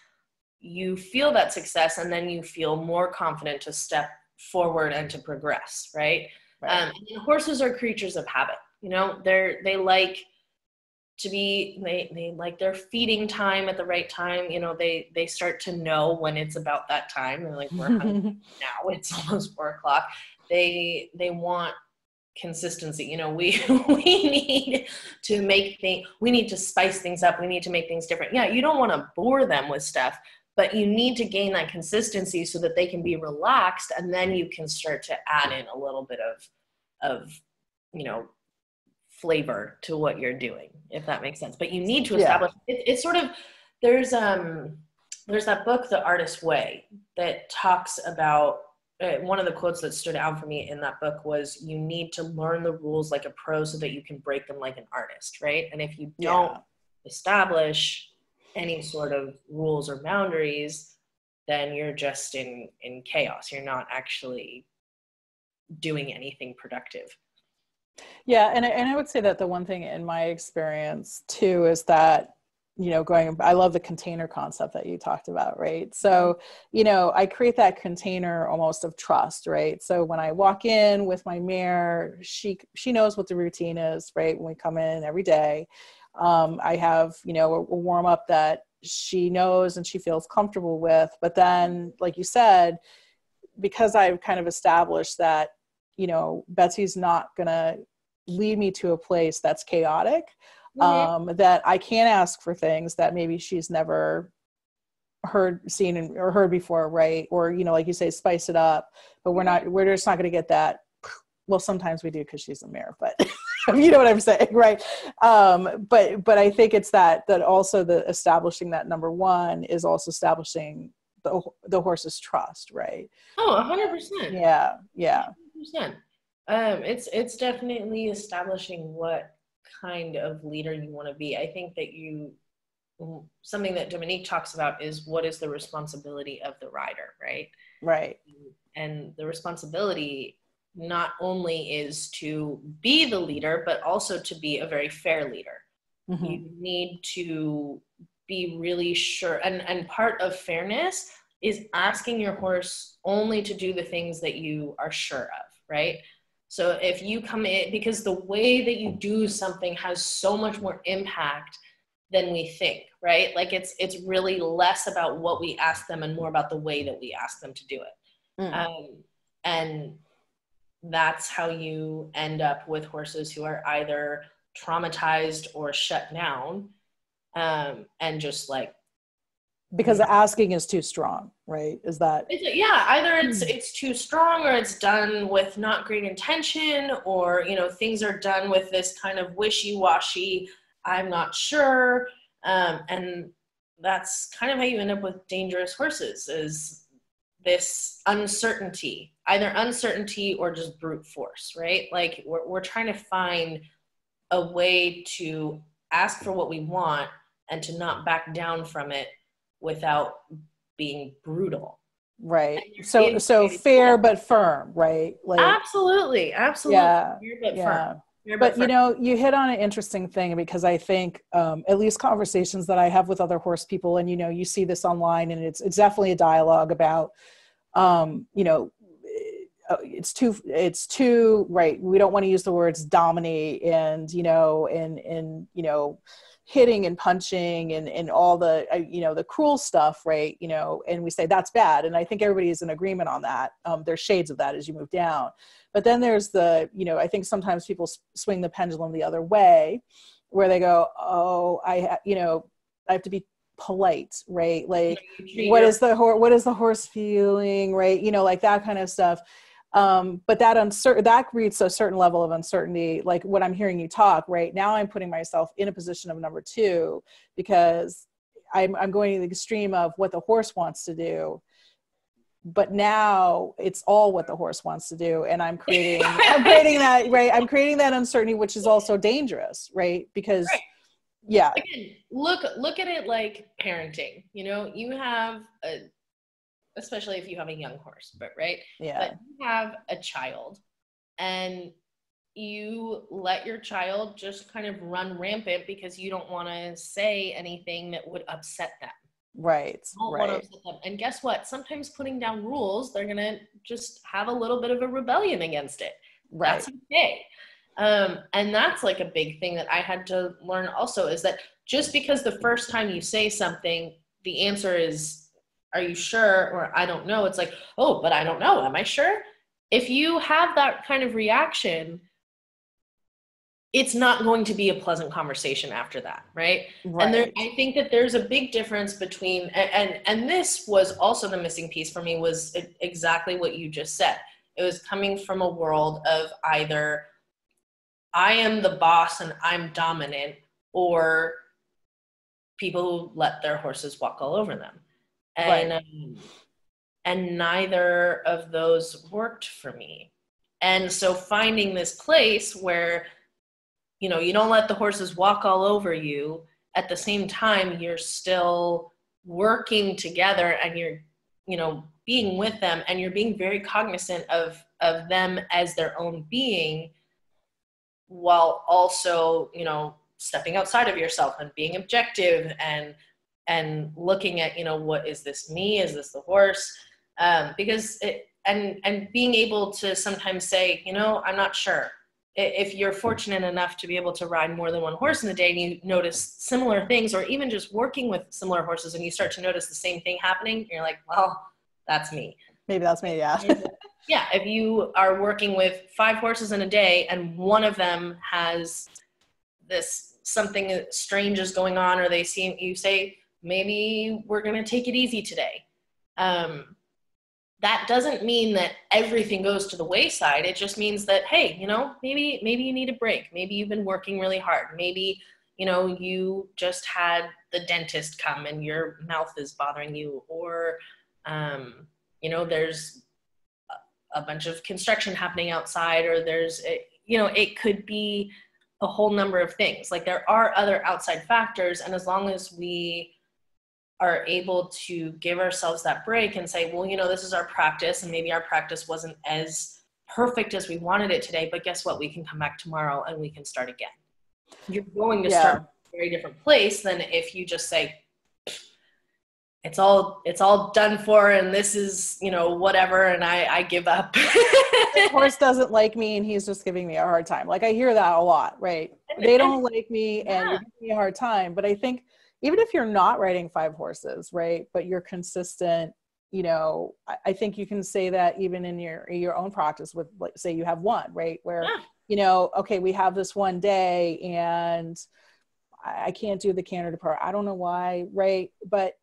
you feel that success, and then you feel more confident to step forward and to progress, right? And horses are creatures of habit. They like to be, they like their feeding time at the right time. They start to know when it's about that time. They're like, we're hungry now, it's almost 4:00. They want consistency. We need to spice things up. We need to make things different. Yeah, you don't want to bore them with stuff, but you need to gain that consistency so that they can be relaxed, and then you can start to add in a little bit of flavor to what you're doing, if that makes sense. But you need to establish it's sort of, there's that book, The Artist's Way, that talks about one of the quotes that stood out for me in that book was, you need to learn the rules like a pro so that you can break them like an artist, right? And if you don't establish any sort of rules or boundaries, then you're just in chaos. You're not actually doing anything productive. Yeah, and I would say that the one thing in my experience too is that, I love the container concept that you talked about, right? So, I create that container almost of trust, right? So when I walk in with my mare, she knows what the routine is, right? When we come in every day, I have, a warm up that she knows and she feels comfortable with. But then, like you said, because I've kind of established that, Betsy's not going to lead me to a place that's chaotic, that I can ask for things that maybe she's never seen or heard before, right? Or, like you say, spice it up, but we're just not going to get that. Well, sometimes we do because she's a mare, but you know what I'm saying, right? But I think it's that also the establishing that number one is also establishing the horse's trust, right? Oh, 100%. Yeah. 100%. It's definitely establishing what kind of leader you want to be. I think that something that Dominique talks about is, what is the responsibility of the rider, right? Right. and the responsibility not only is to be the leader, but also to be a very fair leader. Mm-hmm. You need to be really sure. And part of fairness is asking your horse only to do the things that you are sure of, right? So if you come in, because the way that you do something has so much more impact than we think, right? Like it's really less about what we ask them and more about the way that we ask them to do it. And that's how you end up with horses who are either traumatized or shut down, and just like, because the asking is too strong, right? Is that? Either it's too strong, or it's done with not great intention, or, you know, things are done with this kind of wishy-washy, I'm not sure. And that's kind of how you end up with dangerous horses, is this uncertainty, either uncertainty or just brute force, right? Like we're trying to find a way to ask for what we want and to not back down from it without being brutal. Right. So fair but firm, right? Like, absolutely. Yeah. Fair but firm. But you know, you hit on an interesting thing, because I think at least conversations that I have with other horse people, and you know, you see this online, and it's definitely a dialogue about you know, it's too right. We don't want to use the words dominate and, you know, and you know, hitting and punching and all the, you know, the cruel stuff, right? You know, and we say that's bad. And I think everybody is in agreement on that. There's shades of that as you move down. But then there's the, you know, I think sometimes people swing the pendulum the other way, where they go, oh, you know, I have to be polite, right? Like, what is the horse feeling, right? You know, like that kind of stuff. But that creates a certain level of uncertainty. Like what I'm hearing you talk right now, I'm putting myself in a position of number two, because I'm going to the extreme of what the horse wants to do. But now it's all what the horse wants to do. And I'm creating that, right? I'm creating that uncertainty, which is also dangerous, right? Because yeah. Again, look at it like parenting. You know, you have especially if you have a young horse, but right? Yeah. But you have a child, and you let your child just kind of run rampant because you don't want to say anything that would upset them. Right. Want to upset them. And guess what? Sometimes putting down rules, they're going to just have a little bit of a rebellion against it. Right. That's okay. And that's like a big thing that I had to learn also, is that just because the first time you say something, the answer is, are you sure? Or I don't know. It's like, oh, but I don't know. Am I sure? If you have that kind of reaction, it's not going to be a pleasant conversation after that, right? And I think that there's a big difference between, and this was also the missing piece for me, was exactly what you just said. It was coming from a world of either I am the boss and I'm dominant, or people who let their horses walk all over them. And neither of those worked for me. And so finding this place where, you know, you don't let the horses walk all over you, at the same time, you're still working together, and you're, you know, being with them, and you're being very cognizant of them as their own being, while also, you know, stepping outside of yourself and being objective and looking at, you know, what is this me? Is this the horse? Because and being able to sometimes say, you know, I'm not sure. If you're fortunate enough to be able to ride more than one horse in a day, and you notice similar things, or even just working with similar horses, and you start to notice the same thing happening, you're like, well, that's me. Maybe that's me, yeah. Yeah, if you are working with 5 horses in a day and one of them has this something strange is going on, or you say, maybe we're going to take it easy today. That doesn't mean that everything goes to the wayside. It just means that, hey, you know, maybe you need a break. Maybe you've been working really hard. Maybe, you know, you just had the dentist come and your mouth is bothering you, or, you know, there's a bunch of construction happening outside, or there's, you know, it could be a whole number of things. Like, there are other outside factors, and as long as we are able to give ourselves that break and say, well, this is our practice, and maybe our practice wasn't as perfect as we wanted it today, but guess what? We can come back tomorrow and we can start again. You're going to start from a very different place than if you just say, it's all done for, and this is, whatever, and I give up. The horse doesn't like me and he's just giving me a hard time. Like, I hear that a lot, right? They don't like me and you're giving me a hard time. But I think even if you're not riding 5 horses, right, but you're consistent, I think you can say that even in your own practice with, like, say you have one, right, where, okay, we have this one day and I can't do the canter depart. I don't know why, right? But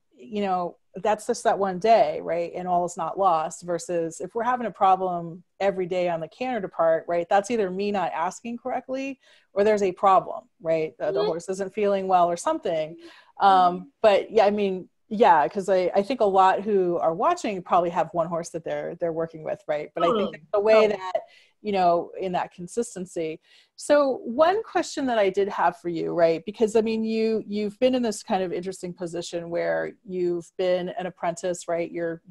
that's just that one day, right? And all is not lost. Versus if we're having a problem every day on the canter depart, right? That's either me not asking correctly or there's a problem, right? The horse isn't feeling well or something. But yeah, I mean, yeah, because I think a lot who are watching probably have one horse that they're working with, right? But I think the way that, in that consistency. So one question that I did have for you, right? Because I mean, you've been in this kind of interesting position where you've been an apprentice, right? You're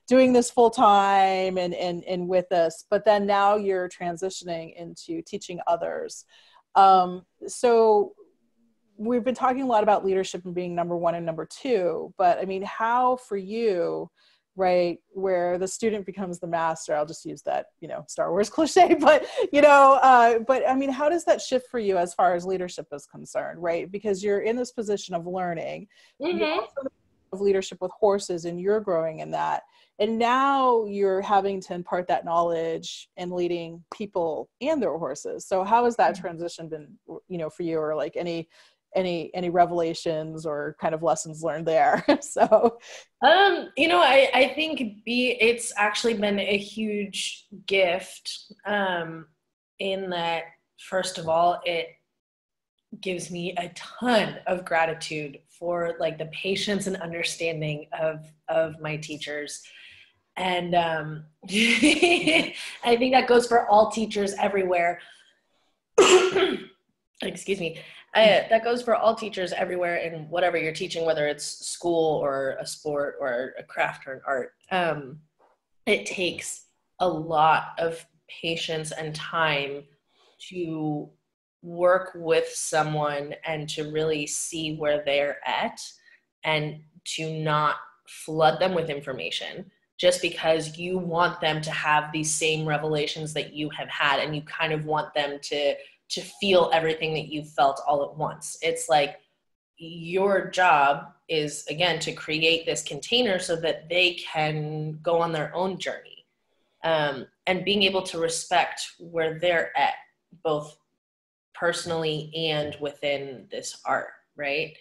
doing this full time and with us, but then now you're transitioning into teaching others. So we've been talking a lot about leadership and being number 1 and number 2, but I mean, how for you, right, where the student becomes the master, I'll just use that, Star Wars cliche, but, but I mean, how does that shift for you as far as leadership is concerned, right? Because you're in this position of learning, you're also in the position of leadership with horses and you're growing in that. And now you're having to impart that knowledge and leading people and their horses. So how has that transition been, for you, or like any revelations or kind of lessons learned there? So I think it's actually been a huge gift, in that, first of all, it gives me a ton of gratitude for like the patience and understanding of my teachers. And I think that goes for all teachers everywhere. Excuse me. That goes for all teachers everywhere in whatever you're teaching, whether it's school or a sport or a craft or an art. It takes a lot of patience and time to work with someone and to really see where they're at and to not flood them with information just because you want them to have these same revelations that you have had, and you kind of want them to feel everything that you felt all at once. It's like your job is, again, to create this container so that they can go on their own journey, and being able to respect where they're at, both personally and within this art, right?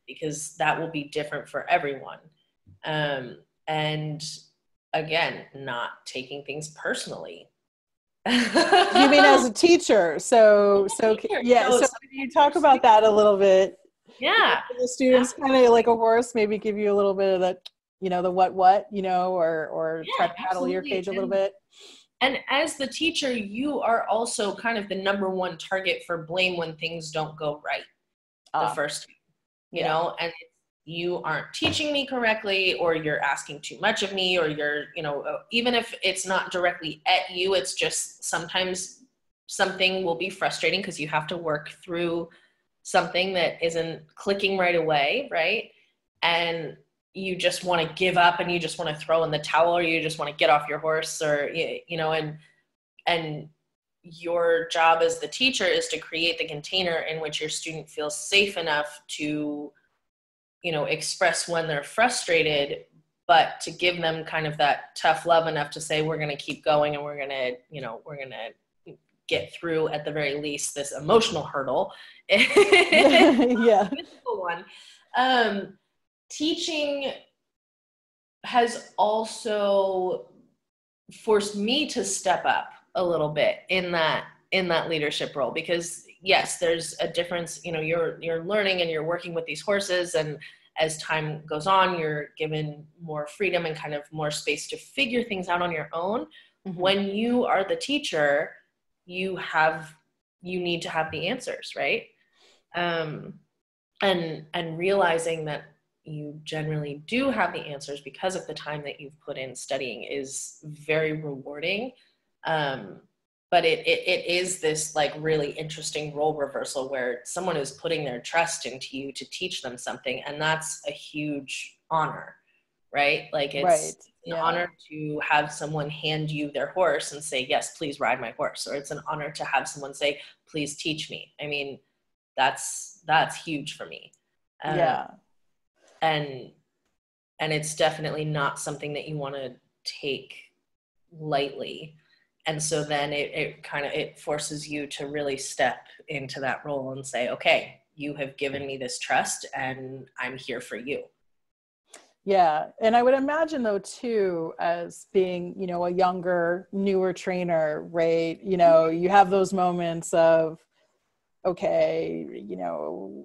Because that will be different for everyone. And again, not taking things personally. You mean as a teacher? So yeah. So can you talk about that a little bit? Yeah. The students kind of like a horse, maybe give you a little bit of the, the what, or try to paddle your cage a little bit. And as the teacher, you are also kind of the number 1 target for blame when things don't go right the first time, and you aren't teaching me correctly, or you're asking too much of me, or you're, even if it's not directly at you, it's just sometimes something will be frustrating because you have to work through something that isn't clicking right away, right? And you just want to give up and you just want to throw in the towel, or you just want to get off your horse, or, and your job as the teacher is to create the container in which your student feels safe enough to, express when they're frustrated, but to give them kind of that tough love enough to say, we're going to keep going, and we're going to get through, at the very least, this emotional hurdle. Yeah. One. Teaching has also forced me to step up a little bit in that leadership role, because yes, there's a difference. You're learning and you're working with these horses, and as time goes on, you're given more freedom and kind of more space to figure things out on your own. When you are the teacher, you need to have the answers, right? And realizing that you generally do have the answers because of the time that you've put in studying is very rewarding. But it is this like really interesting role reversal where someone is putting their trust into you to teach them something, and that's a huge honor, right? Like it's an honor to have someone hand you their horse and say, yes, please ride my horse. Or it's an honor to have someone say, please teach me. I mean, that's huge for me. And it's definitely not something that you want to take lightly. And so then it forces you to really step into that role and say, okay, you have given me this trust and I'm here for you. Yeah. And I would imagine though, too, as being, you know, a younger, newer trainer, right? You know, you have those moments of, okay, you know,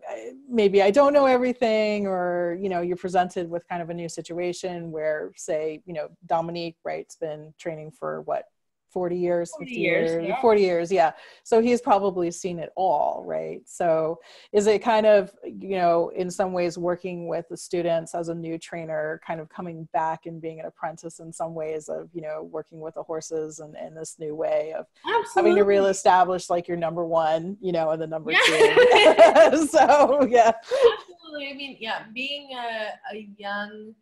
maybe I don't know everything, or, you know, you're presented with kind of a new situation where, say, you know, Dominique, right's been training for what, 40 years, 50 years, yeah. 40 years. Yeah. So he's probably seen it all, right? So is it kind of, you know, in some ways working with the students as a new trainer, kind of coming back and being an apprentice in some ways of, you know, working with the horses and this new way of having to really establish like your number one, you know, and the number two. So, yeah. Absolutely. I mean, yeah, being a young,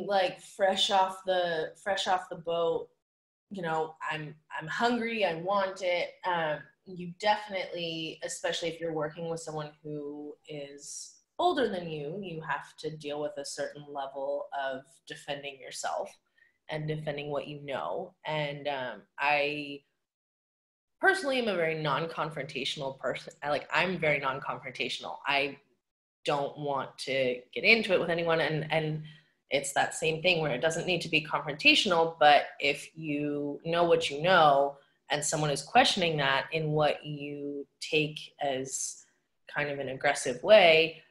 like fresh off the boat, you know, I'm hungry, I want it. You definitely, especially if you're working with someone who is older than you, you have to deal with a certain level of defending yourself and defending what you know. And I personally am a very non-confrontational person. I'm very non-confrontational. I don't want to get into it with anyone, and it's that same thing where it doesn't need to be confrontational, but if you know what you know and someone is questioning that in what you take as kind of an aggressive way,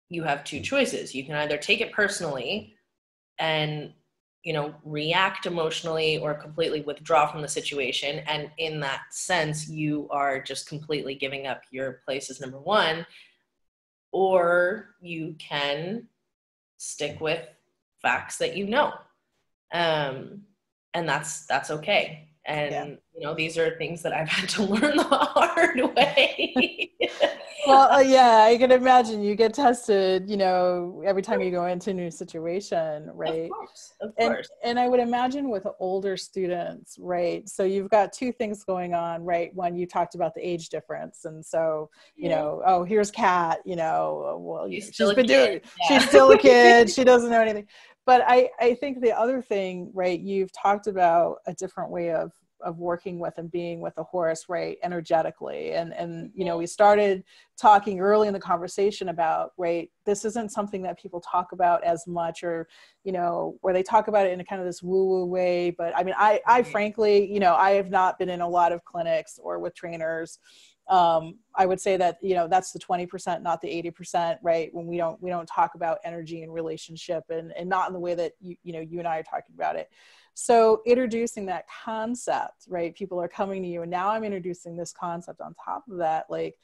you have two choices. You can either take it personally and, you know, react emotionally or completely withdraw from the situation, and in that sense you are just completely giving up your place as number one. Or you can stick with facts that you know. And that's okay. And, you know, these are things that I've had to learn the hard way. Well, yeah, I can imagine you get tested, you know, every time you go into a new situation, right? Of course. And I would imagine with older students, right? So you've got two things going on, right? One, you talked about the age difference. And so, you know, oh, here's Kat, you know, well, she's been doing, she's still a kid. She doesn't know anything. But I think the other thing, right, you've talked about a different way of working with and being with a horse, right, energetically. And you know, we started talking early in the conversation about, right, this isn't something that people talk about as much, or, you know, where they talk about it in a kind of this woo-woo way. But I mean, I frankly, you know, I have not been in a lot of clinics or with trainers. I would say that, you know, that's the 20%, not the 80%, right? When we don't talk about energy and relationship, and not in the way that you and I are talking about it. So introducing that concept, right? People are coming to you, and now I'm introducing this concept on top of that. Like,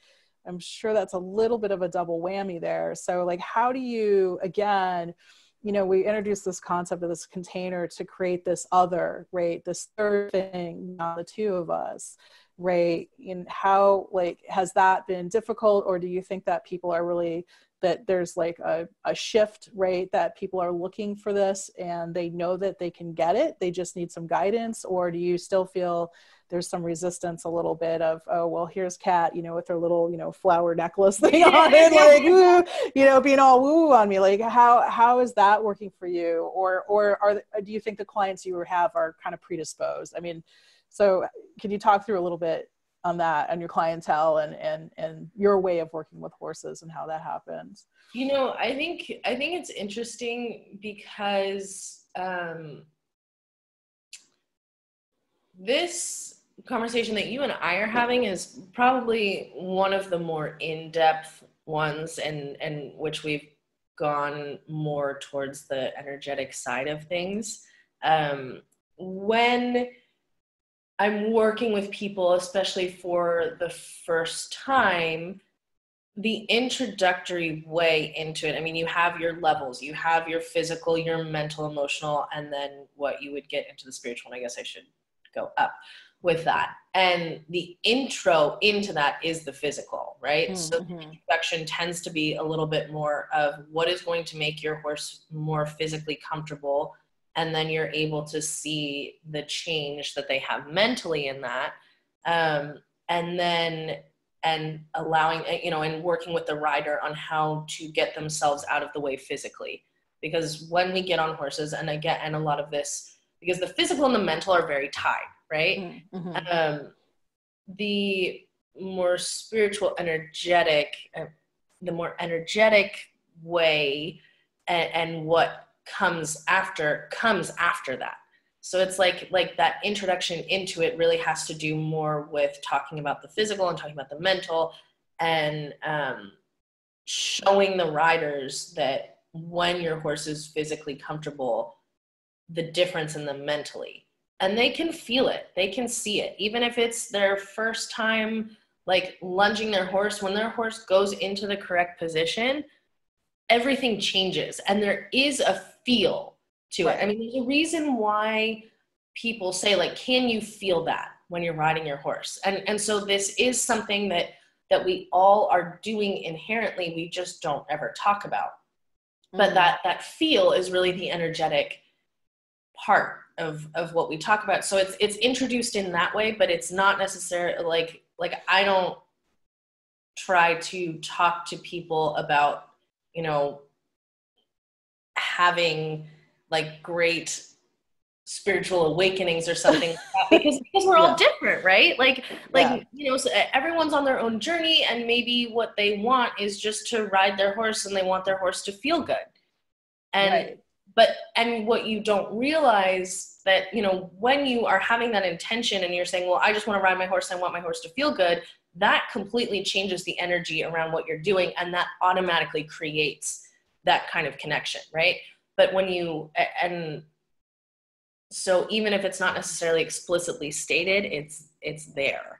I'm sure that's a little bit of a double whammy there. So like, how do you, again, you know, we introduced this concept of this container to create this other, right? This third thing, not the two of us, right? And how, like, has that been difficult? Or do you think that people are really, that there's like a shift, right? That people are looking for this and they know that they can get it, they just need some guidance? Or do you still feel there's some resistance a little bit of, oh, well, here's Kat, you know, with her little, you know, flower necklace thing on it, like, woo, you know, being all woo on me. Like, how is that working for you? Or do you think the clients you have are kind of predisposed? I mean, so can you talk through a little bit on that and your clientele and your way of working with horses and how that happens? You know, I think it's interesting because this conversation that you and I are having is probably one of the more in-depth ones, and which we've gone more towards the energetic side of things. When I'm working with people, especially for the first time, the introductory way into it, I mean, you have your levels, you have your physical, your mental, emotional, and then what you would get into the spiritual. And I guess I should go up with that. And the intro into that is the physical, right? Mm-hmm. So the introduction tends to be a little bit more of what is going to make your horse more physically comfortable. And then you're able to see the change that they have mentally in that. And allowing, you know, and working with the rider on how to get themselves out of the way physically. Because when we get on horses, and a lot of this, because the physical and the mental are very tied, right? Mm-hmm. The more spiritual, energetic, the more energetic way and what comes after that. So it's like that introduction into it really has to do more with talking about the physical and talking about the mental, and showing the riders that when your horse is physically comfortable, the difference in them mentally. And they can feel it. They can see it. Even if it's their first time, like lunging their horse, when their horse goes into the correct position, everything changes. And there is a feel to it. I mean, there's a reason why people say, like, can you feel that when you're riding your horse? And so this is something that we all are doing inherently. We just don't ever talk about. But that feel is really the energetic part of what we talk about. So it's introduced in that way, but it's not necessarily like I don't try to talk to people about, you know, having like great spiritual awakenings or something like that, because we're all different, right? You know, so everyone's on their own journey, and maybe what they want is just to ride their horse, and they want their horse to feel good. And and what you don't realize that, you know, when you are having that intention and you're saying, well, I just want to ride my horse, I want my horse to feel good, that completely changes the energy around what you're doing, and that automatically creates that kind of connection, right? But when you, and so even if it's not necessarily explicitly stated, it's there.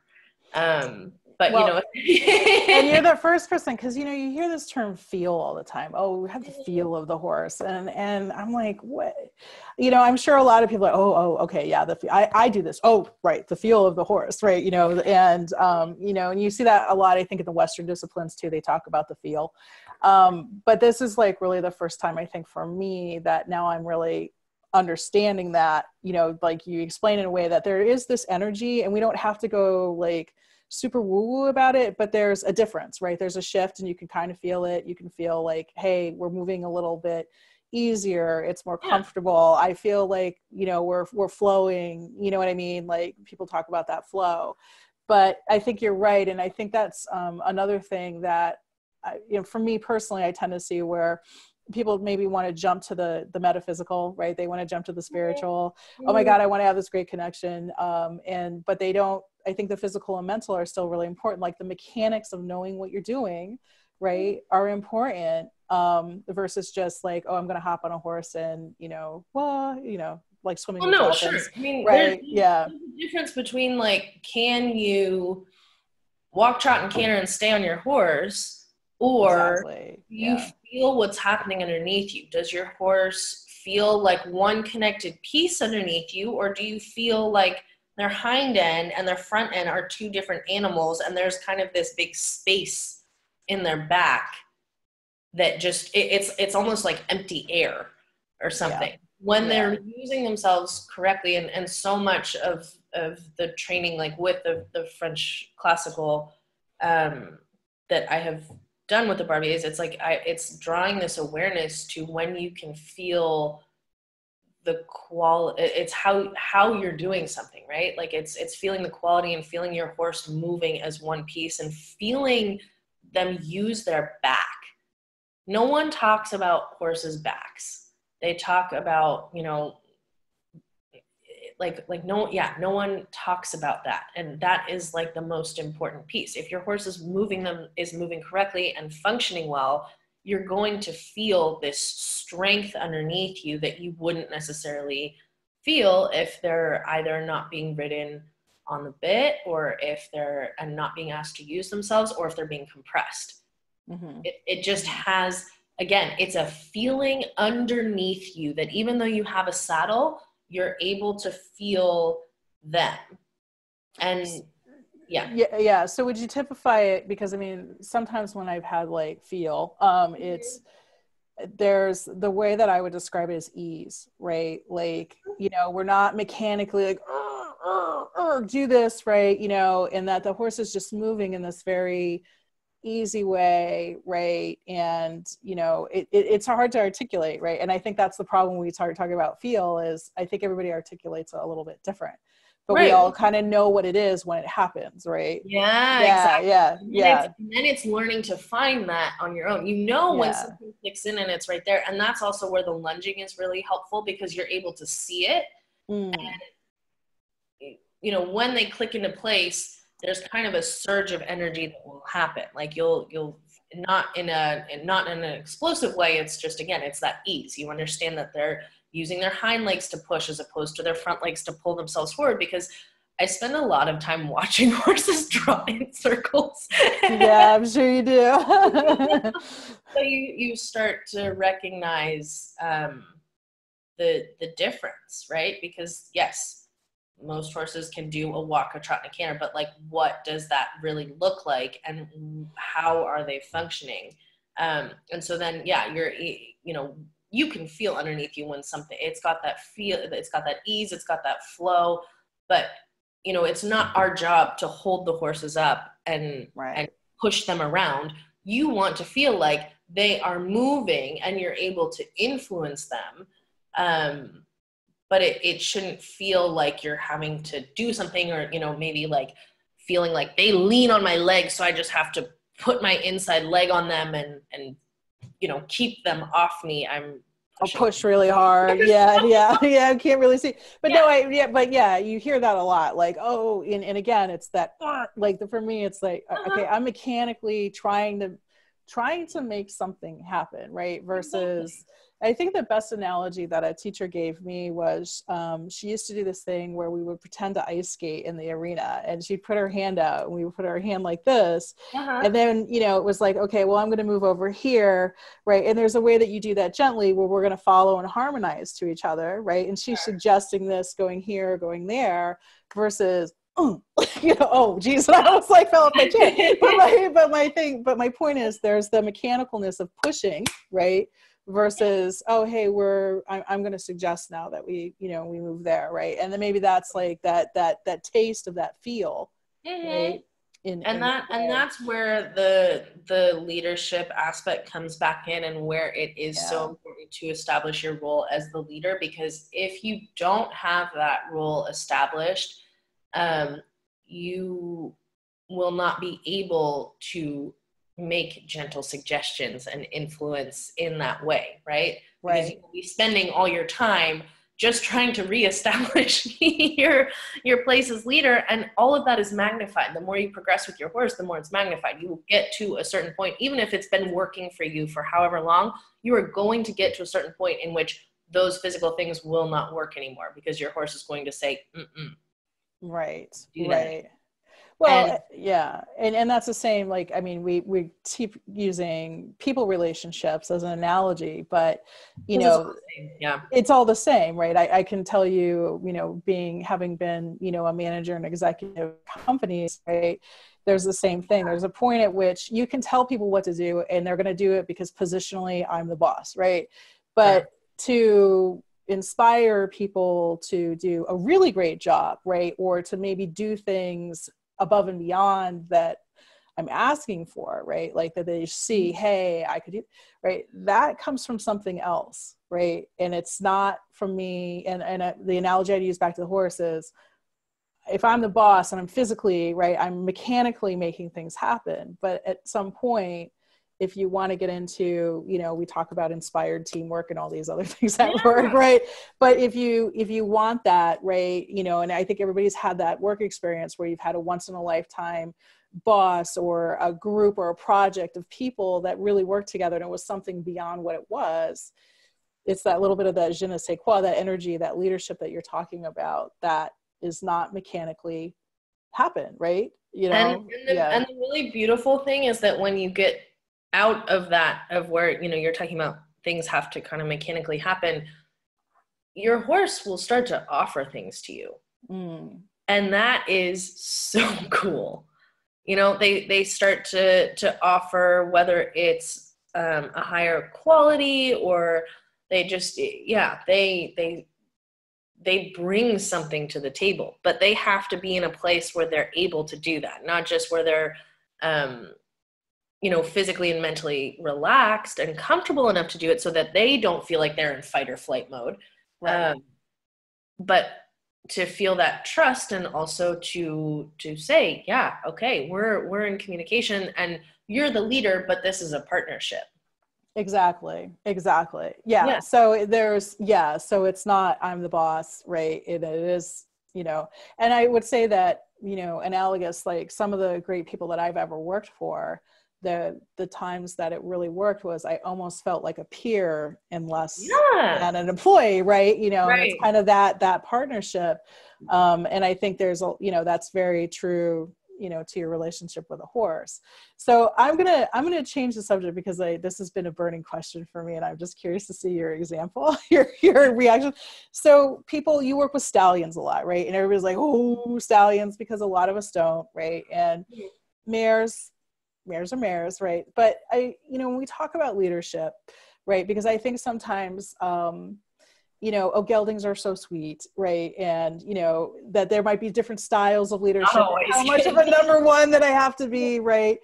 But well, you know, and you're the first person, because, you know, you hear this term feel all the time. Oh, we have the feel of the horse. And I'm like, what? You know, I'm sure a lot of people are, oh, okay, yeah, I do this. Oh, right, the feel of the horse, right? You know, and, you know, and you see that a lot, I think, in the Western disciplines too. They talk about the feel. But this is like really the first time, I think, for me, that now I'm really understanding that, you know, like you explain in a way that there is this energy, and we don't have to go like super woo-woo about it, but there's a difference, right? There's a shift, and you can kind of feel it. You can feel like, hey, we're moving a little bit easier. It's more comfortable. I feel like, you know, we're flowing, you know what I mean? Like people talk about that flow, but I think you're right. And I think that's another thing that, you know, for me personally, I tend to see where people maybe want to jump to the metaphysical, right? They want to jump to the spiritual. Oh my God, I want to have this great connection. But they don't, I think the physical and mental are still really important. Like the mechanics of knowing what you're doing, right, are important, versus just like, oh, I'm going to hop on a horse and, you know, well, you know, like swimming with dolphins. Sure. I mean, right? There's a difference between like, can you walk, trot, and canter and stay on your horse, or you feel what's happening underneath you? Does your horse feel like one connected piece underneath you, or do you feel like their hind end and their front end are two different animals, and there's kind of this big space in their back that just, it's almost like empty air or something? When they're using themselves correctly, and so much of the training, like with the French classical that I have done with the Barbiers, it's like it's drawing this awareness to when you can feel the quality. It's how you're doing something, right? Like it's feeling the quality and feeling your horse moving as one piece and feeling them use their back. No one talks about horses' backs. They talk about, you know, no one talks about that. And that is like the most important piece. If your horse is moving correctly and functioning well, you're going to feel this strength underneath you that you wouldn't necessarily feel if they're either not being ridden on the bit, or if they're not being asked to use themselves, or if they're being compressed. It just has, again, it's a feeling underneath you that even though you have a saddle, you're able to feel them. And yeah. So would you typify it? Because I mean, sometimes when I've had like feel, there's the way that I would describe it as ease, right? Like, you know, we're not mechanically like, do this, right? You know, and that the horse is just moving in this very easy way, right? And, you know, it's hard to articulate, right? And I think that's the problem when we start talking about feel is I think everybody articulates it a little bit different. But we all kind of know what it is when it happens, right? Exactly. Yeah. And then it's learning to find that on your own. You know when something clicks in and it's right there. And that's also where the lunging is really helpful because you're able to see it. And, you know, when they click into place, there's kind of a surge of energy that will happen. Like you'll not in an explosive way. It's just, again, it's that ease. You understand that they're using their hind legs to push as opposed to their front legs to pull themselves forward, because I spend a lot of time watching horses draw in circles. Yeah, I'm sure you do. So you start to recognize the difference, right? Because yes, most horses can do a walk, a trot, and a canter, but like, what does that really look like, and how are they functioning? And so then, you know, you can feel underneath you when something, it's got that feel, it's got that ease, it's got that flow, but you know, it's not our job to hold the horses up and push them around. You want to feel like they are moving and you're able to influence them. But it shouldn't feel like you're having to do something, or, you know, maybe like feeling like they lean on my leg, so I just have to put my inside leg on them and you know, keep them off me. I'll push really hard. Yeah. I can't really see, but you hear that a lot. Like, oh, and again, it's that, like for me, it's like, okay, I'm mechanically trying to make something happen, right? Versus, I think the best analogy that a teacher gave me was she used to do this thing where we would pretend to ice skate in the arena, and she'd put her hand out and we would put our hand like this. And then, you know, it was like, okay, well, I'm going to move over here, right? And there's a way that you do that gently where we're going to follow and harmonize to each other, right? And she's suggesting this, going here, going there, versus you know, oh geez, I almost like fell off my chair. But my point is, there's the mechanicalness of pushing, right? Versus, oh, hey, I'm going to suggest now that we move there, right? And then maybe that's like that taste of that feel, right? And that's where the leadership aspect comes back in, and where it is so important to establish your role as the leader, because if you don't have that role established, you will not be able to make gentle suggestions and influence in that way, right? Because you will be spending all your time just trying to reestablish your place as leader, and all of that is magnified. The more you progress with your horse, the more it's magnified. You will get to a certain point, even if it's been working for you for however long, you are going to get to a certain point in which those physical things will not work anymore, because your horse is going to say, right. Well, and that's the same, like, I mean, we keep using people relationships as an analogy, but you know, it's all the same, right? I can tell you, you know, having been, you know, a manager in executive companies, right? There's the same thing. There's a point at which you can tell people what to do and they're going to do it because positionally I'm the boss, right? But to inspire people to do a really great job, right? Or to maybe do things above and beyond that I'm asking for, right? Like that they see, hey, I could do, right? That comes from something else, right? And it's not from me. And the analogy I'd use back to the horse is, if I'm the boss and I'm physically, right, I'm mechanically making things happen. But at some point, if you want to get into, you know, we talk about inspired teamwork and all these other things at work, right? But if you want that, right, you know, and I think everybody's had that work experience where you've had a once in a lifetime boss or a group or a project of people that really worked together, and it was something beyond what it was. It's that little bit of that je ne sais quoi, that energy, that leadership that you're talking about, that is not mechanically happen, right? You know, and the really beautiful thing is that when you get out of that, of where, you know, you're talking about things have to kind of mechanically happen, your horse will start to offer things to you. And that is so cool. You know, they start to offer, whether it's a higher quality, or they just, yeah, they bring something to the table, but they have to be in a place where they're able to do that, not just where they're, you know, physically and mentally relaxed and comfortable enough to do it so that they don't feel like they're in fight or flight mode. Right. But to feel that trust, and also to say, yeah, okay, we're in communication and you're the leader, but this is a partnership. Exactly. Yeah. So so it's not, I'm the boss, right? It is, you know, and I would say that, you know, analogous, like some of the great people that I've ever worked for, the times that it really worked was I almost felt like a peer and less than an employee, right? You know, and it's kind of that partnership. And I think there's a, you know, that's very true, you know, to your relationship with a horse. So I'm gonna change the subject, because this has been a burning question for me, and I'm just curious to see your example, your reaction. So you work with stallions a lot, right? And everybody's like, oh, stallions, because a lot of us don't, right? And mares are mares, right? But you know, when we talk about leadership, right? Because I think sometimes, you know, geldings are so sweet, right? And, you know, that there might be different styles of leadership. How much of a number one that I have to be, right?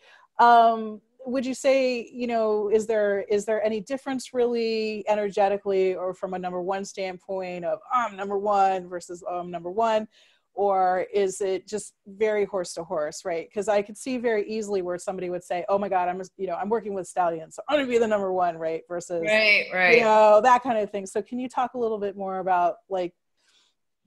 Would you say, you know, is there any difference really energetically, or from a number one standpoint of I'm number one versus number one? Or is it just very horse to horse, right? Because I could see very easily where somebody would say, oh my God, I'm working with stallions, so I'm gonna be the number one, right? Versus, you know, that kind of thing. So can you talk a little bit more about like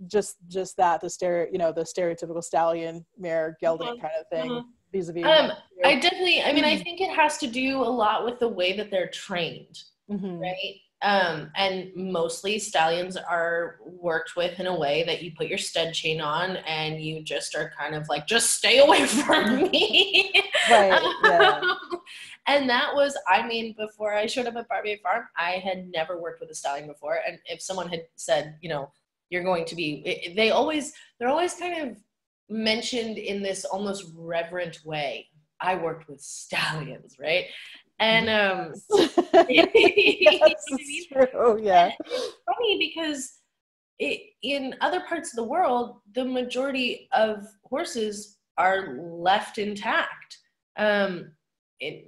just that, the stereotypical stallion, mare, gelding kind of thing, vis-a-vis? I definitely, I mean, I think it has to do a lot with the way that they're trained, right? And mostly stallions are worked with in a way that you put your stud chain on and you just are kind of like, just stay away from me. Right. And that was, I mean, before I showed up at Barbier Farm, I had never worked with a stallion before. And if someone had said, you know, you're going to be, they're always kind of mentioned in this almost reverent way. I worked with stallions, right? And yes, it's true. Yeah, it's funny because in other parts of the world, the majority of horses are left intact.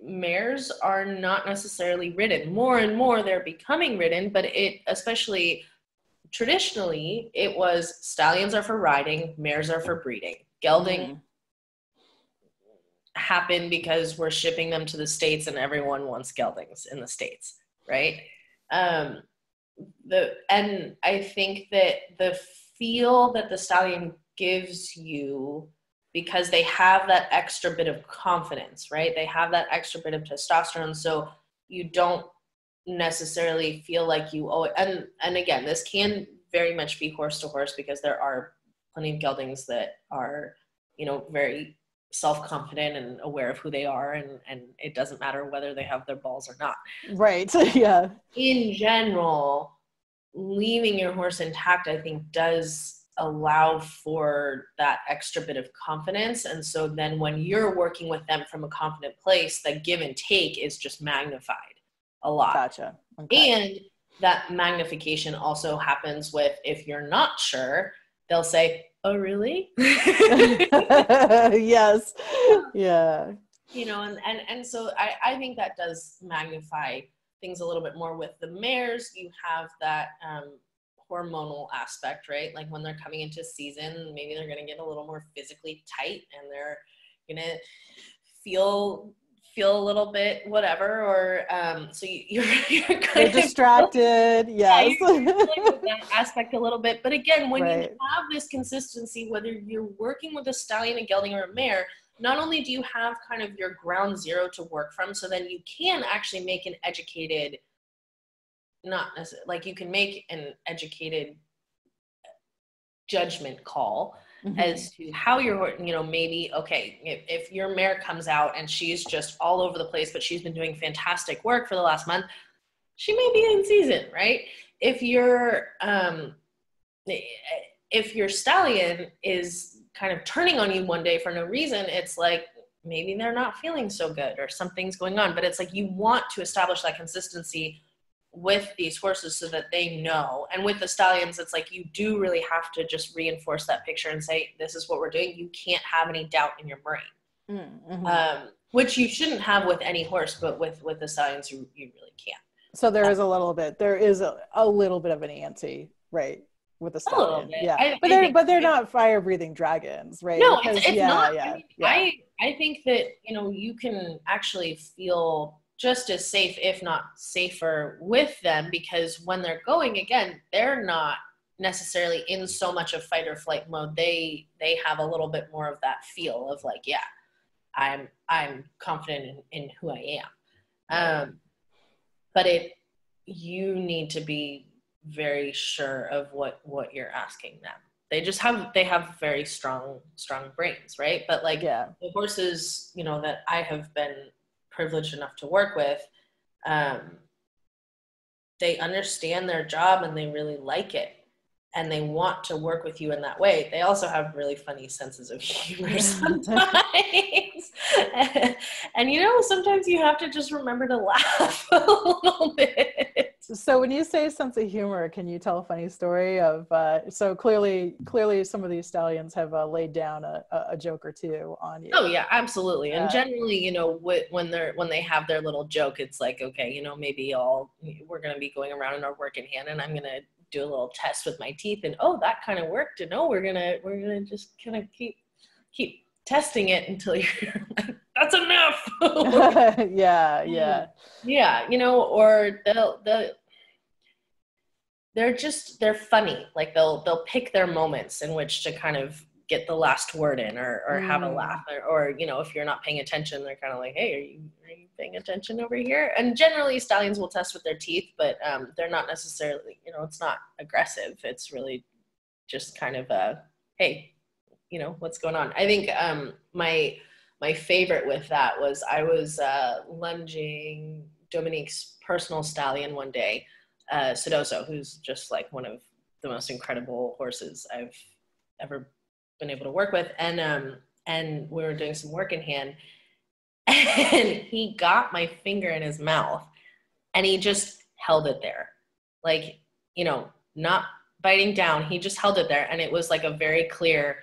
Mares are not necessarily ridden. More and more, they're becoming ridden, but especially traditionally, it was stallions are for riding, mares are for breeding. Gelding happen because we're shipping them to the States and everyone wants geldings in the States, right? And I think that the feel that the stallion gives you, because they have that extra bit of confidence, right? They have that extra bit of testosterone, so you don't necessarily feel like you owe it. And again, this can very much be horse to horse, because there are plenty of geldings that are, you know, very self-confident and aware of who they are, and it doesn't matter whether they have their balls or not. Right. Yeah. In general, leaving your horse intact, I think, does allow for that extra bit of confidence. And so then when you're working with them from a confident place, the give and take is just magnified a lot. Gotcha. Okay. And that magnification also happens with, if you're not sure, they'll say, oh, really? Yes. Yeah. You know, and so I think that does magnify things a little bit more. With the mares, you have that hormonal aspect, right? Like when they're coming into season, maybe they're going to get a little more physically tight, and they're going to feel a little bit whatever, or so you're kind of distracted. Yes. Yeah, you're with that aspect a little bit. But again, when you have this consistency, whether you're working with a stallion, a gelding, or a mare, not only do you have kind of your ground zero to work from, so then you can actually make an educated, not necessarily, like you can make an educated judgment call, as to how your, maybe, okay, if your mare comes out and she's just all over the place, but she's been doing fantastic work for the last month, she may be in season, right? If your stallion is kind of turning on you one day for no reason, it's like, maybe they're not feeling so good or something's going on. But it's like, you want to establish that consistency with these horses so that they know. And with the stallions, it's like, you do really have to just reinforce that picture and say, this is what we're doing. You can't have any doubt in your brain, which you shouldn't have with any horse, but with the stallions, you really can't. So there is a little bit of an ante, right? With the stallion. Yeah. But they're not fire breathing dragons, right? No, it's not. I think that, you can actually feel just as safe, if not safer, with them, because when they're going, again, they're not necessarily in so much of fight or flight mode. They have a little bit more of that feel of like, yeah, I'm confident in who I am. But you need to be very sure of what you're asking them. They have very strong brains, right? But like the horses, that I have been privileged enough to work with, they understand their job and they really like it. And they want to work with you in that way. They also have really funny senses of humor sometimes. And sometimes you have to just remember to laugh a little bit. So when you say sense of humor, can you tell a funny story of, so clearly some of these stallions have laid down a joke or two on you. Oh yeah, absolutely. And generally, when they have their little joke, it's like, okay, maybe we're going to be going around in our work in hand and I'm going to do a little test with my teeth and that kind of worked, and we're gonna just kind of keep testing it until you're like, that's enough. Or they're funny, like they'll pick their moments in which to kind of get the last word in or have a laugh or if you're not paying attention, they're kind of like, hey, are you paying attention over here? And generally stallions will test with their teeth, but they're not necessarily, it's not aggressive. It's really just kind of hey, what's going on? I think my favorite with that was I was lunging Dominique's personal stallion one day, Sedoso, who's just like one of the most incredible horses I've ever been able to work with, and we were doing some work in hand, and he got my finger in his mouth and he just held it there, like, not biting down. He just held it there, and it was like a very clear,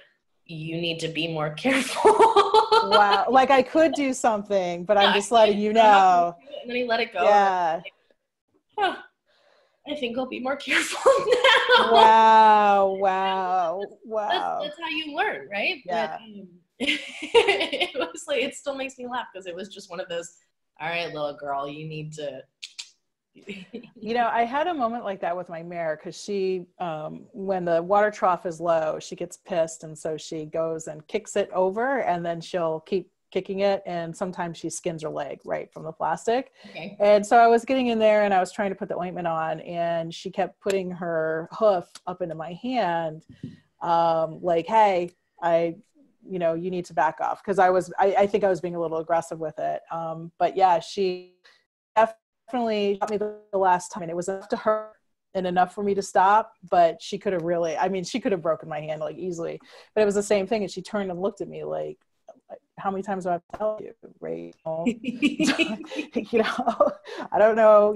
you need to be more careful. Wow. Like I could do something, but I'm just letting you know. And then he let it go. Yeah. Like, I think I'll be more careful now. Wow. That's how you learn, right? Yeah. But, it was like, it still makes me laugh because it was just one of those, all right, little girl, you need to. I had a moment like that with my mare because she, when the water trough is low, she gets pissed. And so she goes and kicks it over, and then she'll keep kicking it, and sometimes she skins her leg right from the plastic. Okay. And so I was getting in there and I was trying to put the ointment on, and she kept putting her hoof up into my hand, like, hey, you need to back off, because I think I was being a little aggressive with it. But yeah, she definitely shot me the last time, and it was enough to hurt and enough for me to stop, but she could have broken my hand like easily. But it was the same thing, and she turned and looked at me like, how many times do I have to tell you, right? I don't know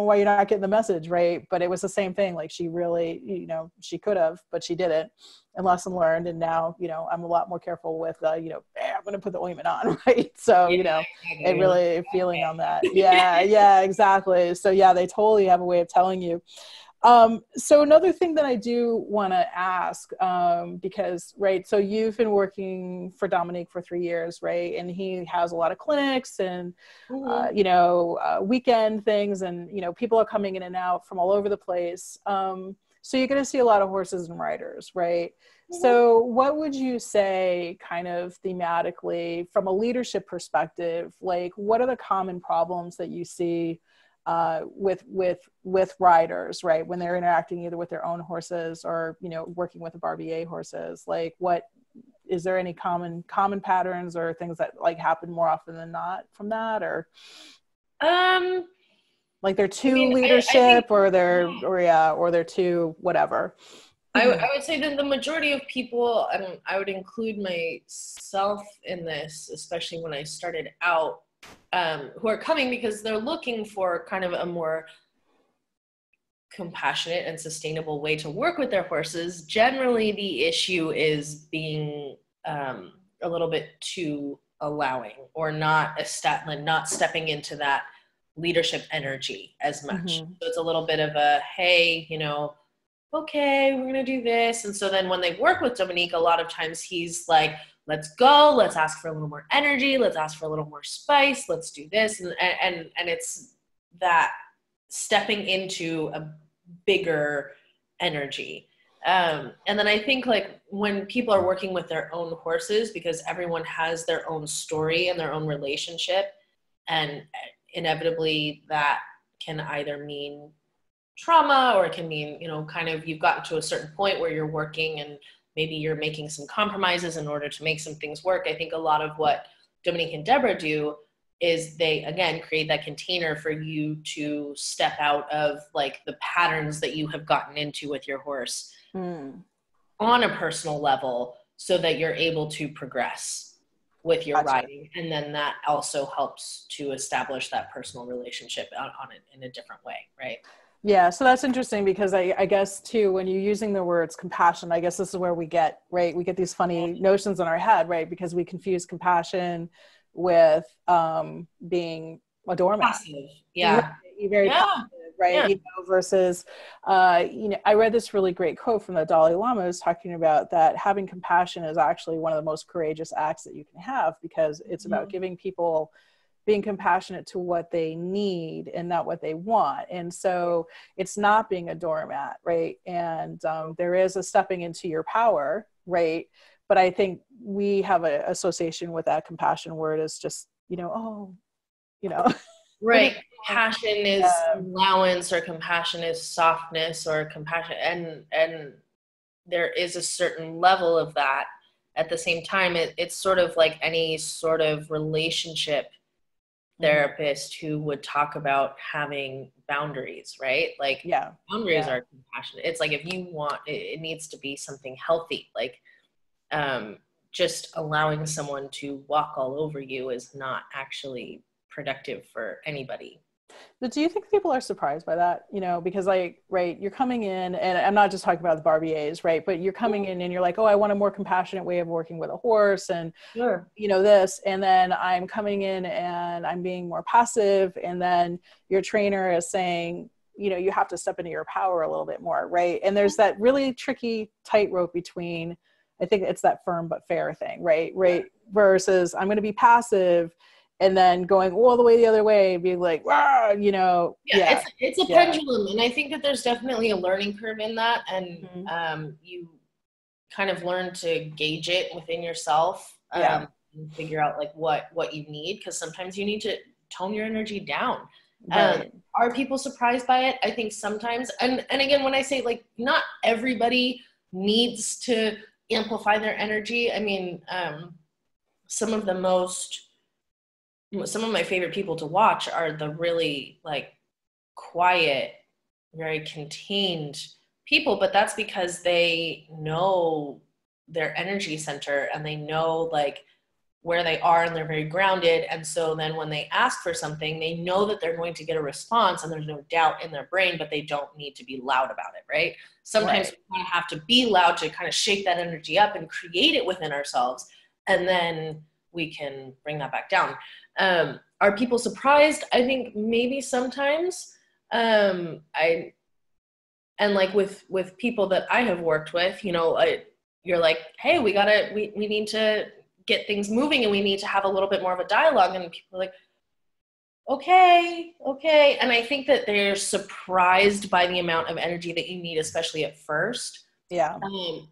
why you're not getting the message, right? But it was the same thing. Like she really, she could have, but she didn't. And lesson learned. And now, I'm a lot more careful with, I'm going to put the ointment on, right? So, it really feeling on that. Yeah, exactly. So yeah, they totally have a way of telling you. So another thing that I do want to ask, because, right, so you've been working for Dominique for 3 years, right? And he has a lot of clinics and, weekend things, and, people are coming in and out from all over the place. So you're going to see a lot of horses and riders, right? Mm-hmm. So what would you say kind of thematically from a leadership perspective, like what are the common problems that you see with riders, right? When they're interacting either with their own horses or, you know, working with the Barbier horses, like what, is there any common patterns or things that like happen more often than not from that, or like they're too leadership, or they're too whatever? I would say that the majority of people, and I would include myself in this, especially when I started out, who are coming because they're looking for kind of a more compassionate and sustainable way to work with their horses. Generally, the issue is being a little bit too allowing, or not stepping into that leadership energy as much. So it's a little bit of a, hey, you know, okay, we're going to do this. And so then when they work with Dominique, a lot of times he's like, let's go, let's ask for a little more energy, let's ask for a little more spice, let's do this. And it's that stepping into a bigger energy. And then I think like when people are working with their own horses, because everyone has their own story and their own relationship, and inevitably that can either mean trauma, or it can mean, you know, kind of you've gotten to a certain point where you're working and maybe you're making some compromises in order to make some things work. I think a lot of what Dominique and Deborah do is they, again, create that container for you to step out of like the patterns that you have gotten into with your horse on a personal level, so that you're able to progress with your riding. And then that also helps to establish that personal relationship on it in a different way, right? Yeah, so that's interesting, because I guess too, when you're using the words compassion, I guess this is where we get these funny notions in our head, right? Because we confuse compassion with being a doormat. Passive. Yeah. Very passive, right? Yeah. You know, versus, you know, I read this really great quote from the Dalai Lama, is talking about that having compassion is actually one of the most courageous acts that you can have, because it's about giving people, being compassionate to what they need and not what they want. And so it's not being a doormat, right? And there is a stepping into your power, right? But I think we have an association with that compassion word as just, you know, oh, you know. Right. Compassion is allowance, or compassion is softness, or compassion. And there is a certain level of that. At the same time, it's sort of like any sort of relationship therapist who would talk about having boundaries, right? Like boundaries are compassionate. It's like, if you want, it needs to be something healthy. Like just allowing someone to walk all over you is not actually productive for anybody. But do you think people are surprised by that? You know, because like, right, you're coming in, and I'm not just talking about the Barbiers, right? But you're coming in and you're like, oh, I want a more compassionate way of working with a horse, and, you know, this, and then I'm coming in and I'm being more passive. And then your trainer is saying, you know, you have to step into your power a little bit more, right? And there's that really tricky tightrope between, I think it's that firm but fair thing, right? Versus I'm going to be passive, and then going all the way the other way, being like, wow, you know. It's a pendulum. And I think that there's definitely a learning curve in that. And you kind of learn to gauge it within yourself, and figure out like what you need. Because sometimes you need to tone your energy down. Are people surprised by it? I think sometimes. And again, when I say like, not everybody needs to amplify their energy. I mean, some of my favorite people to watch are the really like quiet, very contained people, but that's because they know their energy center, and they know like where they are, and they're very grounded. And so then when they ask for something, they know that they're going to get a response, and there's no doubt in their brain, but they don't need to be loud about it, right? Sometimes we kind of have to be loud to kind of shake that energy up and create it within ourselves, and then we can bring that back down. Are people surprised? I think maybe sometimes. And like with people that I have worked with, you know, you're like, hey, we need to get things moving, and we need to have a little bit more of a dialogue. And people are like, okay. And I think that they're surprised by the amount of energy that you need, especially at first. Yeah.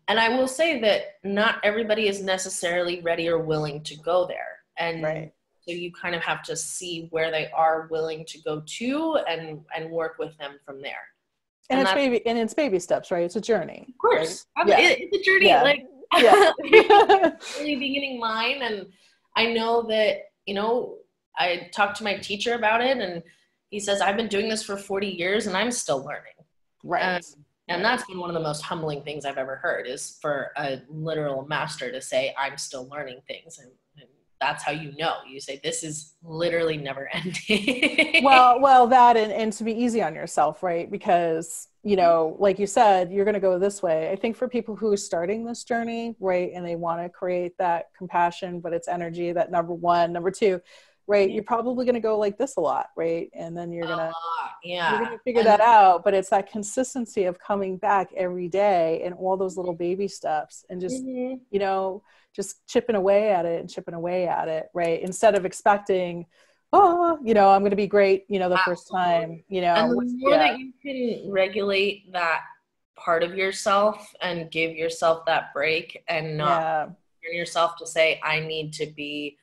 And I will say that not everybody is necessarily ready or willing to go there. And So you kind of have to see where they are willing to go to and work with them from there. And it's baby steps, right? It's a journey. Of course. Right? Yeah. It's a journey. Yeah. Like, yeah. really beginning mine. And I know that, you know, I talked to my teacher about it, and he says, I've been doing this for 40 years and I'm still learning. Right. And that's been one of the most humbling things I've ever heard, is for a literal master to say, I'm still learning things. And that's how you know. You say, this is literally never ending. well, that and to be easy on yourself, right? Because, you know, like you said, you're going to go this way. I think for people who are starting this journey, right, and they want to create that compassion, but it's energy, that number one, number two, right, you're probably going to go like this a lot, right? And then you're going to figure that out. But it's that consistency of coming back every day and all those little baby steps and just, you know, just chipping away at it, right? Instead of expecting, oh, you know, I'm going to be great, you know, the first time, you know. And the more that you can regulate that part of yourself and give yourself that break and not turn yourself to say, I need to be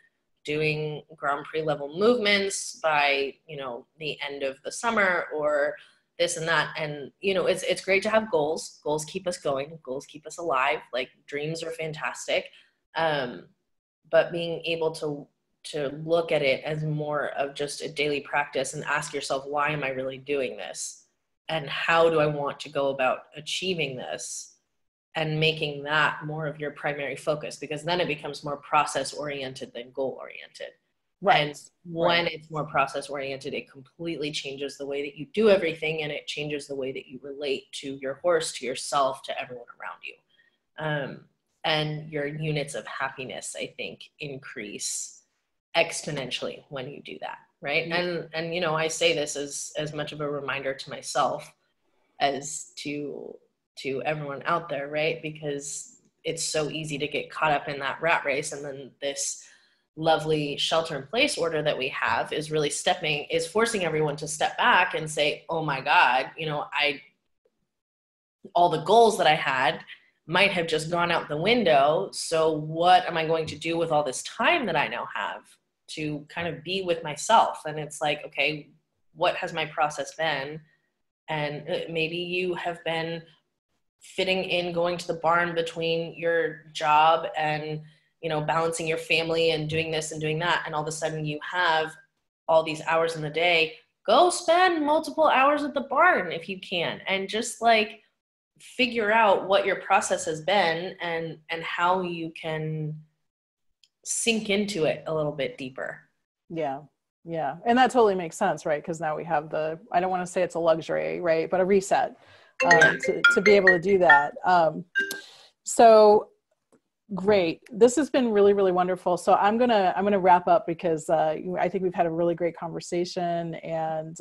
doing Grand Prix level movements by, you know, the end of the summer or this and that. And, you know, it's great to have goals. Goals keep us going. Goals keep us alive. Like, dreams are fantastic. But being able to look at it as more of just a daily practice and ask yourself, why am I really doing this? And how do I want to go about achieving this? And making that more of your primary focus, because then it becomes more process oriented than goal oriented. Right. And when it's more process oriented, it completely changes the way that you do everything, and it changes the way that you relate to your horse, to yourself, to everyone around you. And your units of happiness, I think, increase exponentially when you do that, right? And you know, I say this as much of a reminder to myself as to everyone out there, right? Because it's so easy to get caught up in that rat race, and then this lovely shelter in place order that we have is really forcing everyone to step back and say, oh my God, you know, all the goals that I had might have just gone out the window. So what am I going to do with all this time that I now have to kind of be with myself? And it's like, okay, what has my process been? And maybe you have been fitting in going to the barn between your job and, you know, balancing your family and doing this and doing that. And all of a sudden you have all these hours in the day. Go spend multiple hours at the barn if you can, and just like figure out what your process has been and how you can sink into it a little bit deeper. Yeah. And that totally makes sense, right? Because now we have I don't want to say it's a luxury, right? But a reset to be able to do that. So great. This has been really, really wonderful. So I'm gonna wrap up, because I think we've had a really great conversation, and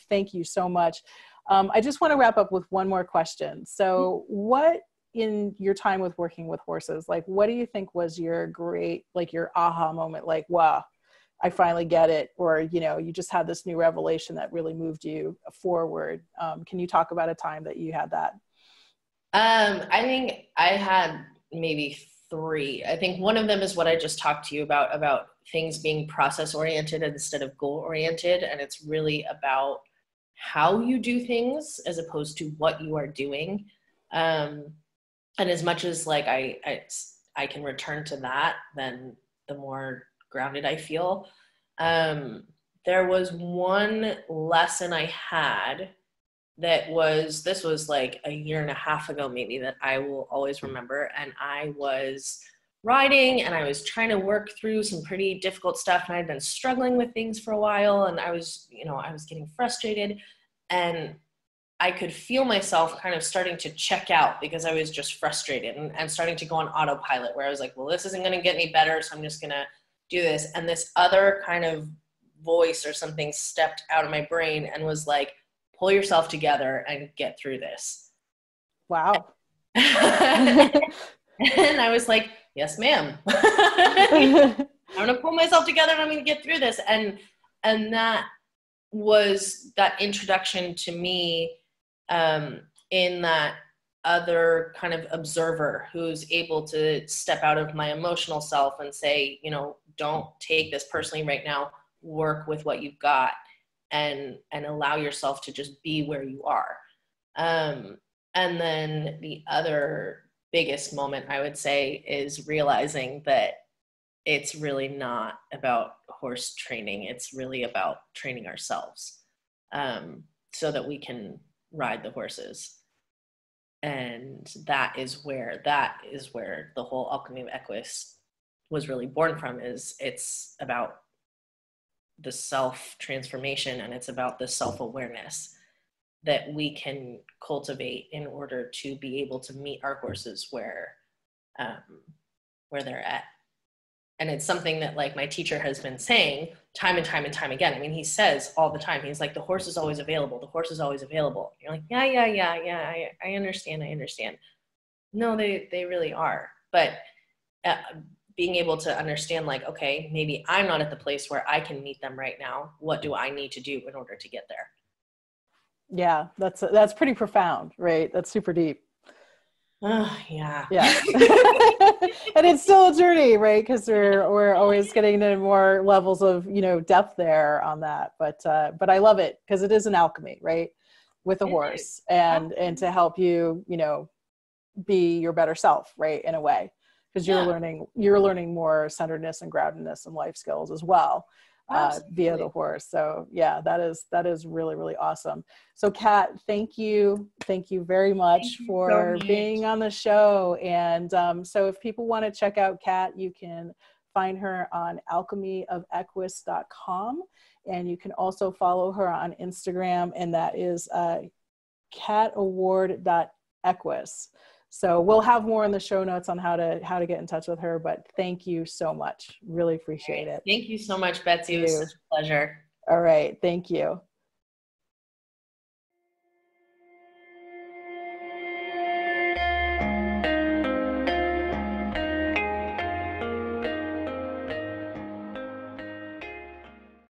thank you so much. I just want to wrap up with one more question. So what, in your time with working with horses, like, what do you think was your your aha moment? Like, wow, I finally get it. Or, you know, you just had this new revelation that really moved you forward. Can you talk about a time that you had that? I think I had maybe 3. I think one of them is what I just talked to you about things being process oriented instead of goal oriented. And it's really about how you do things as opposed to what you are doing. And as much as like I can return to that, then the more grounded I feel. There was one lesson I had this was like a year and a half ago, maybe, that I will always remember. And I was riding and I was trying to work through some pretty difficult stuff. And I'd been struggling with things for a while, and I was getting frustrated, and I could feel myself kind of starting to check out because I was just frustrated and starting to go on autopilot, where I was like, well, this isn't going to get any better, so I'm just going to do this. And this other kind of voice or something stepped out of my brain and was like, pull yourself together and get through this. Wow. And I was like, yes, ma'am. I'm going to pull myself together and I'm going to get through this. And that was that introduction to me, in that other kind of observer who's able to step out of my emotional self and say, you know, don't take this personally right now. Work with what you've got and allow yourself to just be where you are. And then the other biggest moment I would say is realizing that it's really not about horse training. It's really about training ourselves, so that we can ride the horses. And that is where the whole Alchemy of Equus was really born from. Is it's about the self-transformation, and it's about the self-awareness that we can cultivate in order to be able to meet our horses where they're at. And it's something that like my teacher has been saying time and time and time again. I mean, he says all the time, he's like, the horse is always available. The horse is always available. You're like, yeah. I understand. No, they really are. But being able to understand like, okay, maybe I'm not at the place where I can meet them right now. What do I need to do in order to get there? Yeah, that's pretty profound, right? That's super deep. Yeah. And it's still a journey, right? Because we're always getting to more levels of, depth there on that. But I love it because it is an alchemy, right? With a horse and to help you, be your better self, right? In a way, because you're learning more centeredness and groundedness and life skills as well. Via the horse. So yeah, that is really, really awesome. So Kat, thank you very much for being on the show. And so if people want to check out Kat, you can find her on alchemyoфequus.com, and you can also follow her on Instagram, and that is cataward.equus. So we'll have more in the show notes on how to get in touch with her, but thank you so much. Really appreciate it. Thank you so much, Betsy. It was such a pleasure. All right. Thank you.